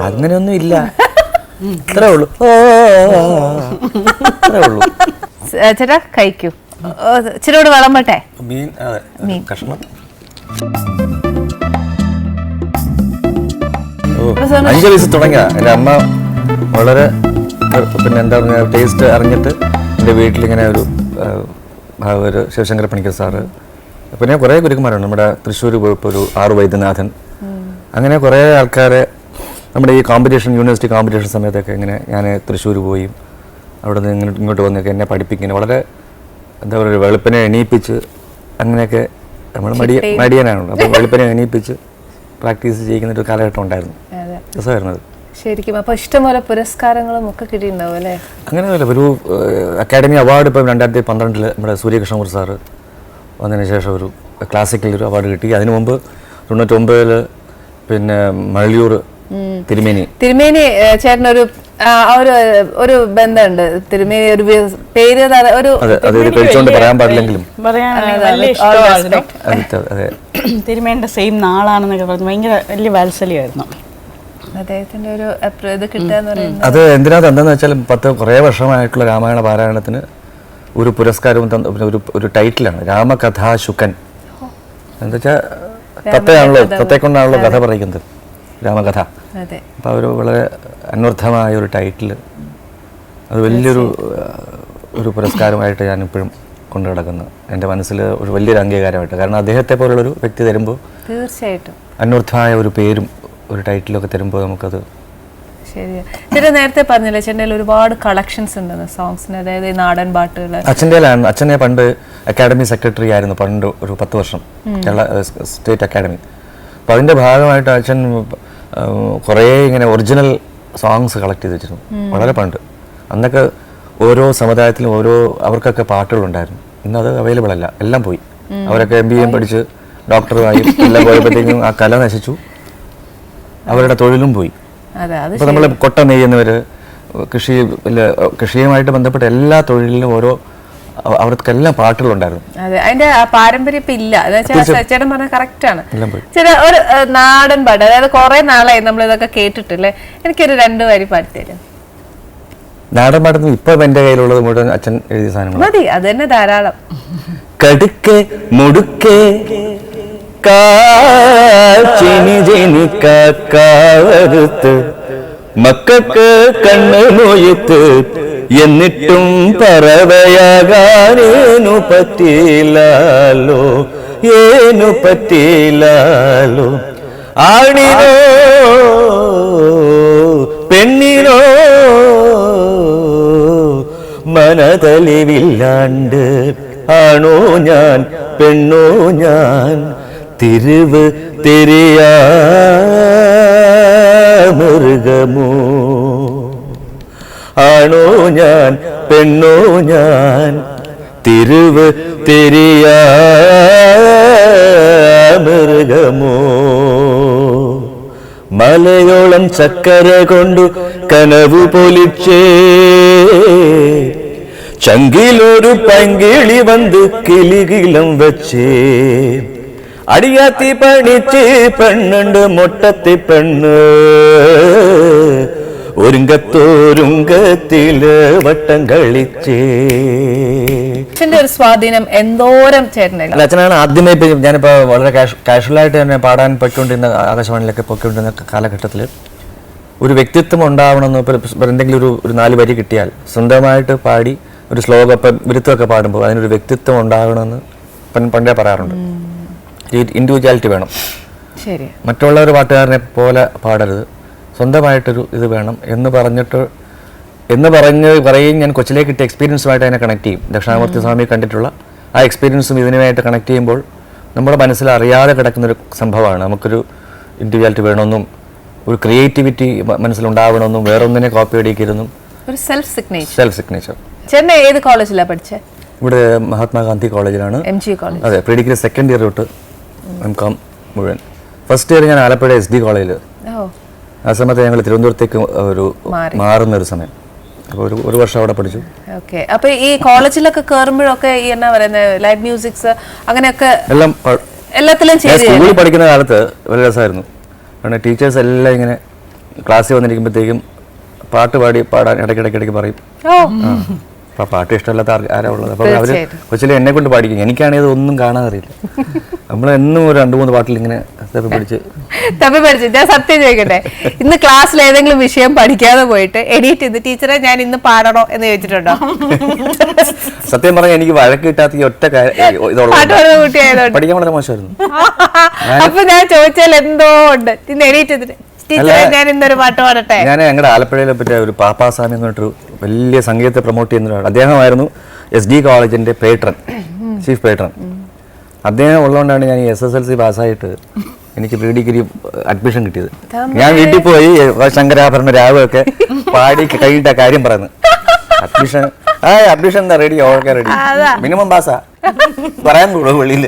അങ്ങനെയൊന്നും ഇല്ല, ഇത്രേ ഉള്ളൂ. ഇത്രേ ഉള്ളൂ. ചേട്ടാ കഴിക്കൂ, ഇച്ചിരിയോട് വിളമ്പട്ടെ. മീൻ കഷ്ണം 5 വയസ്സ് തുടങ്ങിയ എൻ്റെ അമ്മ വളരെ പിന്നെ എന്താ പറയുക ടേസ്റ്റ് അറിഞ്ഞിട്ട് എൻ്റെ വീട്ടിലിങ്ങനെ ഒരു ശിവശങ്കര പണിക്കർ സാറ്, പിന്നെ കുറേ ഗുരുക്കന്മാരുണ്ട്. നമ്മുടെ തൃശ്ശൂർ പോയപ്പോൾ ഒരു R വൈദ്യനാഥൻ, അങ്ങനെ കുറേ ആൾക്കാരെ നമ്മുടെ ഈ കോമ്പറ്റീഷൻ യൂണിവേഴ്സിറ്റി കോമ്പറ്റീഷൻ സമയത്തൊക്കെ ഇങ്ങനെ ഞാൻ തൃശ്ശൂർ പോയി അവിടെ നിന്ന് ഇങ്ങോട്ട് വന്നൊക്കെ എന്നെ പഠിപ്പിക്കുന്നത് വളരെ എന്താ പറയുക വെളുപ്പിനെ എണീപ്പിച്ച് അങ്ങനെയൊക്കെ നമ്മൾ മടിയനാണല്ലോ. അപ്പോൾ വെളുപ്പിനെ എണീപ്പിച്ച് പ്രാക്ടീസ് ചെയ്യുന്ന ഒരു കാലഘട്ടം ഉണ്ടായിരുന്നു. രസമായിരുന്നത് ശരിക്കും. അപ്പോൾ ഇഷ്ടംപോലെ പുരസ്കാരങ്ങളും ഒക്കെ കിട്ടിയിട്ടുണ്ടാവും അല്ലേ? അങ്ങനെയല്ല, ഒരു അക്കാഡമി അവാർഡ് ഇപ്പം 2012 നമ്മുടെ സൂര്യകൃഷ്ണമൂർത്തി സാറ് വന്നതിന് ശേഷം ഒരു ക്ലാസിക്കൽ ഒരു അവാർഡ് കിട്ടി. അതിനു മുമ്പ് 99 പിന്നെ മഴയൂർ തിരുമേനി ചേട്ടനൊരു ഒരു ബന്ധമുണ്ട്. തിരുമേനി ഒരു പേര് ഒരു അത് കഴിച്ചുകൊണ്ട് പറയാൻ പാടില്ലെങ്കിലും തിരുമേന്റെ സെയിം നാളാണെന്നൊക്കെ പറഞ്ഞു. ഭയങ്കര വലിയ വാത്സല്യമായിരുന്നു അദ്ദേഹത്തിന്റെ ഒരു ഇത് കിട്ടുക എന്ന് പറയുന്നത്. അത് എന്താന്ന് വെച്ചാൽ കുറേ വർഷമായിട്ടുള്ള രാമായണ പാരായണത്തിന് ഒരു പുരസ്കാരവും ഒരു ടൈറ്റിലാണ് രാമകഥാശുകൻ. എന്താ വെച്ചാൽ തത്തയെ കൊണ്ടാണല്ലോ കഥ പറയുന്നത്, രാമകഥ. അപ്പം ഒരു വളരെ അന്വർത്ഥമായ ഒരു ടൈറ്റിൽ, അത് വലിയൊരു പുരസ്കാരമായിട്ട് ഞാൻ ഇപ്പോഴും കൊണ്ടു കിടക്കുന്നു എൻ്റെ മനസ്സിൽ, ഒരു വലിയൊരു അംഗീകാരമായിട്ട്. കാരണം അദ്ദേഹത്തെ പോലുള്ളൊരു വ്യക്തി തരുമ്പോൾ തീർച്ചയായിട്ടും അന്വർത്ഥമായ ഒരു പേരും ഒരു ടൈറ്റിലൊക്കെ തരുമ്പോൾ നമുക്കത് ശരിയാണ്. ചേട്ടൻ നേരത്തെ പറഞ്ഞില്ലേ ചേട്ടൻ്റെ ഒരുപാട് കളക്ഷൻസ് ഉണ്ടെന്ന് സോങ്സിന്, അതായത് ഈ നാടൻ പാട്ടുകൾ. അച്ഛനെ പണ്ട് അക്കാഡമി സെക്രട്ടറി ആയിരുന്നു, പണ്ട് ഒരു 10 വർഷം കേരള സ്റ്റേറ്റ് അക്കാഡമി. അപ്പോൾ അതിൻ്റെ ഭാഗമായിട്ട് അച്ഛൻ കുറേ ഇങ്ങനെ ഒറിജിനൽ സോങ്സ് കളക്ട് ചെയ്ത് വെച്ചിരുന്നു, വളരെ പണ്ട്. അന്നൊക്കെ ഓരോ സമുദായത്തിലും അവർക്കൊക്കെ പാട്ടുകളുണ്ടായിരുന്നു. ഇന്നത് അവൈലബിൾ അല്ല, എല്ലാം പോയി. അവരൊക്കെ MBA പഠിച്ച് ഡോക്ടറുമായി എല്ലാം പോയപ്പോഴത്തേക്കും ആ കല നശിച്ചു, അവരുടെ തൊഴിലും പോയി. അപ്പോൾ നമ്മൾ കൊട്ട നെയ്യുന്നവർ, കൃഷിയുമായിട്ട് ബന്ധപ്പെട്ട എല്ലാ തൊഴിലിലും അവർക്കെല്ലാം പാട്ടുകളുണ്ടായിരുന്നു. അതെ, അതിന്റെ പാരമ്പര്യം ഇപ്പൊ ഇല്ല. ചേട്ടൻ പറഞ്ഞ കറക്റ്റ് ആണ്. ചേട്ടാ ഒരു നാടൻ പാട്ട്, അതായത് കുറെ നാളായി നമ്മൾ ഇതൊക്കെ കേട്ടിട്ടില്ലേ, എനിക്കൊരു 2 വരി പാടിത്തരും. നാടൻ പാട്ടൊന്നും ഇപ്പൊ എന്റെ കയ്യിലുള്ളത് മുഴുവൻ അച്ഛൻ എഴുതിയ സാധനങ്ങൾ മതി, അത് തന്നെ ധാരാളം. കടുക്കെ മുടുക്കെ കാവരുത്ത് മക്കൾക്ക് കണ്ണ് മൊയ്ത്ത് എന്നിട്ടും പറവയാകാനേനു പറ്റിയില്ലാലോ, ഏനു പറ്റിയില്ലാലോ. ആണിനോ പെണ്ണിനോ മനതലിവില്ലാണ്ട് ആണോ ഞാൻ പെണ്ണോ ഞാൻ തിരിവ് തെരിയാ മൃഗമോ, ആണോ ഞാൻ പെണ്ണോ ഞാൻ തിരിവ് തെരിയാ മൃഗമോ. മലയോളം ചക്കര കൊണ്ടു കനവു പൊലിച്ചേ ചങ്കിലൊരു പങ്കിളി വന്ന് കിളികിളം വച്ചേ അടിയാത്തി പണിച്ച് പെണ്ണുണ്ട് മൊട്ടത്തി പെണ്ണ് ഒരുങ്കത്തോരുങ്കത്തില് വട്ടം കളിച്ചേ. അച്ഛന്റെ ഒരു സ്വാധീനം എന്തോരം ചേട്ടനില്ല. അച്ഛനാണ് ആദ്യമേ. ഞാനിപ്പോൾ വളരെ കാഷ്വലായിട്ട് തന്നെ പാടാൻ പൊയ്ക്കൊണ്ടിരുന്ന ആകാശവാണിയിലൊക്കെ പൊയ്ക്കൊണ്ടിരുന്ന കാലഘട്ടത്തിൽ ഒരു വ്യക്തിത്വം ഉണ്ടാവണമെന്ന് ഇപ്പോൾ എന്തെങ്കിലും ഒരു 4 വരി കിട്ടിയാൽ സ്വന്തമായിട്ട് പാടി ഒരു ശ്ലോകം ഇപ്പം വിരുത്തമൊക്കെ പാടുമ്പോൾ അതിനൊരു വ്യക്തിത്വം ഉണ്ടാകണമെന്ന് പണ്ടേ പറയാറുണ്ട്. ഇൻഡിവിജ്വാലിറ്റി വേണം. ശരി, മറ്റുള്ള ഒരു പാട്ടുകാരനെ പോലെ പാടരുത്, സ്വന്തമായിട്ടൊരു ഇത് വേണം എന്ന് പറയും. ഞാൻ കൊച്ചിലേക്ക് കിട്ടിയ എക്സ്പീരിയൻസുമായിട്ട് അതിനെ കണക്ട് ചെയ്യും. ദക്ഷിണാമൂർത്തി സ്വാമി കണ്ടിട്ടുള്ള ആ എക്സ്പീരിയൻസും ഇതിനുമായിട്ട് കണക്ട് ചെയ്യുമ്പോൾ നമ്മുടെ മനസ്സിൽ അറിയാതെ കിടക്കുന്നൊരു സംഭവമാണ്. നമുക്കൊരു ഇൻഡിവിജ്വാലിറ്റി വേണമെന്നും ഒരു ക്രിയേറ്റിവിറ്റി മനസ്സിലുണ്ടാവണമെന്നും വേറൊന്നിനെ കോപ്പി അടിക്കരുതെന്നും ഒരു സെൽഫ് സിഗ്നേച്ചർ. ചെന്നൈ ഏത് കോളേജിലാണ് പഠിച്ചത്? ഇവിടെ മഹാത്മാഗാന്ധി കോളേജിലാണ്. MG college. അതെ, പ്രീ ഡിഗ്രി 2nd ഇയർ തൊട്ട് MCOM മുഴുവൻ. ഫസ്റ്റ് ഇയർ ഞാൻ ആലപ്പുഴ SD കോളേജിൽ. ആ സമയത്ത് ഞങ്ങൾ തിരുവനന്തപുരത്തേക്ക് മാറുന്ന ഒരു സമയം. അപ്പോൾ ഒരു വർഷം അവിടെ പഠിച്ചു. ഓക്കെ. അപ്പൊ ഈ കോളേജിലൊക്കെ കയറുമ്പോഴൊക്കെ ഈ എന്നാ പറയുന്നത് ലൈവ് മ്യൂസിക്സ് അങ്ങനെയൊക്കെ എല്ലാത്തിലും സ്കൂളിൽ പഠിക്കുന്ന കാലത്ത് വളരെ രസമായിരുന്നു. കാരണം ടീച്ചേഴ്സ് എല്ലാം ഇങ്ങനെ ക്ലാസ്സിൽ വന്നിരിക്കുമ്പോഴത്തേക്കും പാടാൻ ഇടയ്ക്കിടയ്ക്ക് പറയും. അപ്പം പാട്ട് ഇഷ്ടമല്ലാത്ത ആരാ ഉള്ളത്? അപ്പം അവർ കൊച്ചിലെ എന്നെ കൊണ്ട് പാടിക്കും. എനിക്കാണെങ്കിൽ ഒന്നും കാണാതറിയില്ല. നമ്മളെന്നും ഒരു 2-3 പാട്ടിൽ ഇങ്ങനെ തപ്പി പഠിച്ച്. ഞാൻ സത്യം ചോദിക്കട്ടെ, ഇന്ന് ക്ലാസ്സിൽ ഏതെങ്കിലും വിഷയം പഠിക്കാതെ പോയിട്ട് എഡിറ്റ് ചെയ്ത് ടീച്ചറെ ഞാൻ ഇന്ന് പാടണോ എന്ന് ചോദിച്ചിട്ടുണ്ടോ? സത്യം പറഞ്ഞാൽ എനിക്ക് വഴക്ക് കിട്ടാത്ത ഈ ഒറ്റ കുട്ടിയായതുകൊണ്ട് പഠിക്കാൻ വളരെ മോശമായിരുന്നു. അപ്പൊ ഞാൻ ചോദിച്ചാൽ എന്തോ ഉണ്ട്, ഇന്ന് എഡിറ്റ് ചെയ്തിട്ട് ഞാൻ ഇന്നൊരു പാട്ട് പാടട്ടെ. ഞാൻ ഞങ്ങളുടെ ആലപ്പുഴയിലെ പറ്റിയ ഒരു പാപ്പാസ്വാമി എന്ന് പറഞ്ഞിട്ടൊരു വലിയ സംഗീതത്തെ പ്രൊമോട്ട് ചെയ്യുന്ന ഒരാൾ. അദ്ദേഹമായിരുന്നു SD കോളേജിന്റെ ചീഫ് പേട്രൺ. അദ്ദേഹം ഉള്ളതുകൊണ്ടാണ് ഞാൻ ഈ SSLC പാസ്സായിട്ട് എനിക്ക് പ്രീ ഡിഗ്രി അഡ്മിഷൻ കിട്ടിയത്. ഞാൻ വീട്ടിൽ പോയി ശങ്കരാഭരണ രാവൊക്കെ പാടി കഴിഞ്ഞിട്ട കാര്യം പറയുന്നത്. അഡ്മിഷൻ എന്താ റെഡി ഓക്കെ റെഡി മിനിമം പാസ്സാ പറയാൻ കൂടും വെളിയിൽ.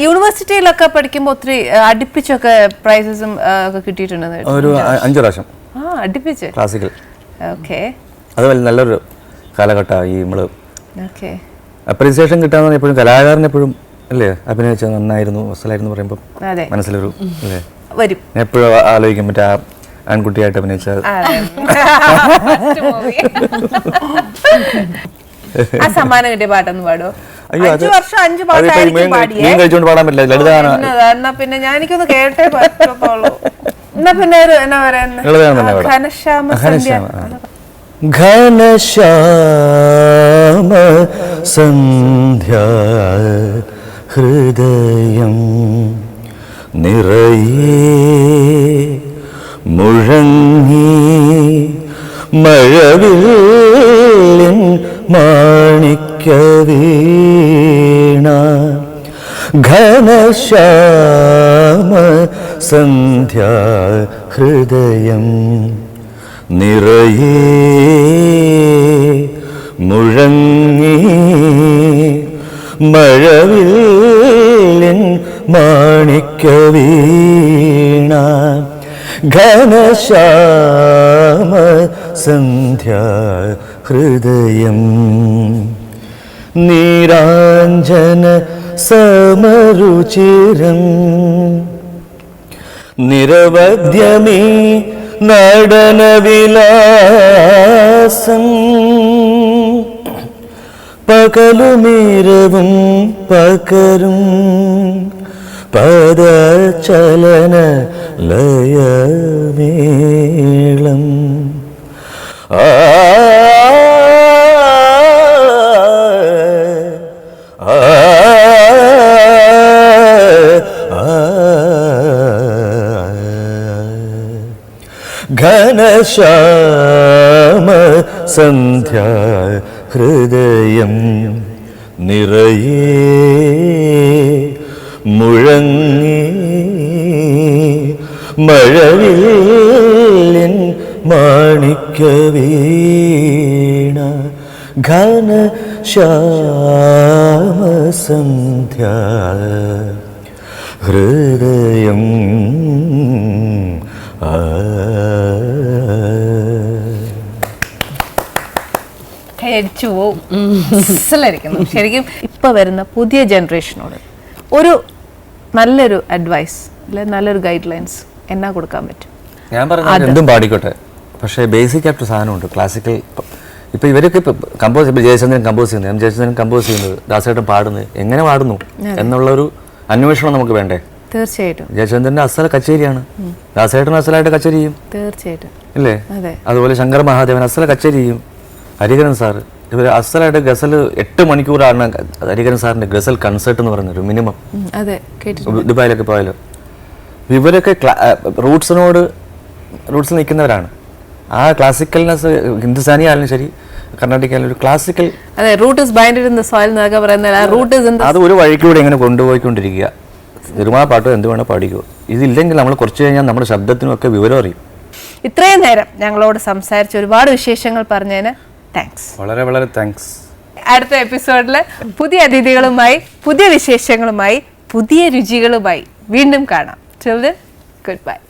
യൂണിവേഴ്സിറ്റിയിലൊക്കെ പഠിക്കുമ്പോൾ ഒത്തിരി അടുപ്പിച്ചൊക്കെ പ്രൈസസും ഒക്കെ കിട്ടിയിട്ടുണ്ടെന്ന് ഒരു 5 പ്രാവശ്യം അടുപ്പിച്ച് ക്ലാസിക്കൽ. ഓക്കെ അതുപോലെ നല്ലൊരു കാലഘട്ടമാണ് ഈ നമ്മള് ഓക്കെ. അപ്രീസിയേഷൻ കിട്ടാന്ന് എപ്പോഴും കലാകാരൻ എപ്പോഴും അല്ലേ അഭിനയിച്ച നന്നായിരുന്നു അസലായിരുന്നു പറയുമ്പോൾ അതെ മനസ്സിലൊരു അല്ലേ വരും. എപ്പോഴും ആലോചിക്കും മറ്റേ ആൺകുട്ടിയായിട്ട് അഭിനയിച്ച ആ സമ്മാനം കിട്ടിയ പാട്ടൊന്ന് പാടോ? അയ്യോ, അത് 5 വർഷം 5 പാട്ടായിരിക്കും പാടിയേ. മീൻ കഴിച്ചുകൊണ്ട് പാടാൻ പറ്റില്ല ലളിതാണ്. എന്നാ പിന്നെ ഞാൻ എനിക്കൊന്ന് കേട്ടേ പറ്റുള്ളൂ. എന്നാ പിന്നെ ഒരു എന്നാ പറയുന്നത് ഘനശ്യാമ സന്ധ്യ. ഘനശ്യാമ സന്ധ്യ ഹൃദയം നിറയേ മുഴങ്ങി മഴവില്ലിൻ മാണിക്യവീണ ഘനശ്യാമ സന്ധ്യ ഹൃദയം നിറയേ മുഴങ്ങി മഴവില്ലിൻ മാണിക്യവീണ ഘനശ്യാമ സന്ധ്യ ഹൃദയം നീരാഞ്ജന സമരുചിരം നിരവധ്യമീ നടനവിലാസം പകലുമീരവും പകരും പദചലന ലയമേളം ഘനശ്യാമ സന്ധ്യ ഹൃദയം നിറയേ മുഴങ്ങി മഴവില്ലിൻ മാണിക്യവീണ ഘനശ്യാമ സന്ധ്യ ഹൃദയം കയച്ചു പോവും. അസലായിരിക്കുന്നു. ശരിക്കും ഇപ്പൊ വരുന്ന പുതിയ ജനറേഷനോട് ഒരു നല്ലൊരു അഡ്വൈസ് അല്ലെ നല്ലൊരു ഗൈഡ് ലൈൻസ് എന്നാ കൊടുക്കാൻ പറ്റും? ഞാൻ പറഞ്ഞ എന്തും പാടിക്കോട്ടെ, പക്ഷേ ബേസിക് ആയിട്ട് സാധനമുണ്ട് ക്ലാസിക്കൽ. ഇപ്പൊ ഇവരൊക്കെ കമ്പോസ് ജയചന്ദ്രൻ കമ്പോസ് ചെയ്യുന്നത്, എം ജയചന്ദ്രൻ കമ്പോസ് ചെയ്യുന്നത്, ദാസേട്ടൻ പാടുന്നത്, എങ്ങനെ പാടുന്നു എന്നുള്ളൊരു അന്വേഷണം നമുക്ക് വേണ്ടേ? തീർച്ചയായിട്ടും. ജയചന്ദ്രന്റെ അസല കച്ചേരിയാണ്, ദാസേട്ടൻ അസലായിട്ട് കച്ചേരി ചെയ്യും തീർച്ചയായിട്ടും ഇല്ലേ? അതുപോലെ ശങ്കർ മഹാദേവൻ അസല കച്ചേരി ചെയ്യും, ഹരിഹരൻ സാറ് ഇവർ അസലായിട്ട് ഗസൽ 8 മണിക്കൂറാണ് ഹരിഹരൻ സാറിന്റെ ഗസൽ കൺസേർട്ട് എന്ന് പറയുന്നത് മിനിമം. ദുബായിലൊക്കെ പോയാലോ ഇവരൊക്കെ റൂട്ട്സിൽ നിൽക്കുന്നവരാണ്. ആ ക്ലാസിക്കൽനെസ് ഹിന്ദുസ്ഥാനി ആയാലും ശരി കർണാടിക് ആയാലും ഒരു ക്ലാസിക്കൽ അത് ഒരു വഴിക്കൂടെ ഇങ്ങനെ കൊണ്ടുപോയിക്കൊണ്ടിരിക്കുക. സിനിമാ പാട്ടോ എന്ത് വേണോ പാടിക്കോ, ഇതില്ലെങ്കിൽ നമ്മൾ കുറച്ച് കഴിഞ്ഞാൽ നമ്മുടെ ശബ്ദത്തിനൊക്കെ വിവരം അറിയും. ഇത്രയും നേരം ഞങ്ങളോട് സംസാരിച്ച് ഒരുപാട് വിശേഷങ്ങൾ പറഞ്ഞതിന് താങ്ക്സ്. വളരെ വളരെ താങ്ക്സ്. അടുത്ത എപ്പിസോഡിൽ പുതിയ അതിഥികളുമായി പുതിയ വിശേഷങ്ങളുമായി പുതിയ രുചികളുമായി വീണ്ടും കാണാം. Till then, goodbye.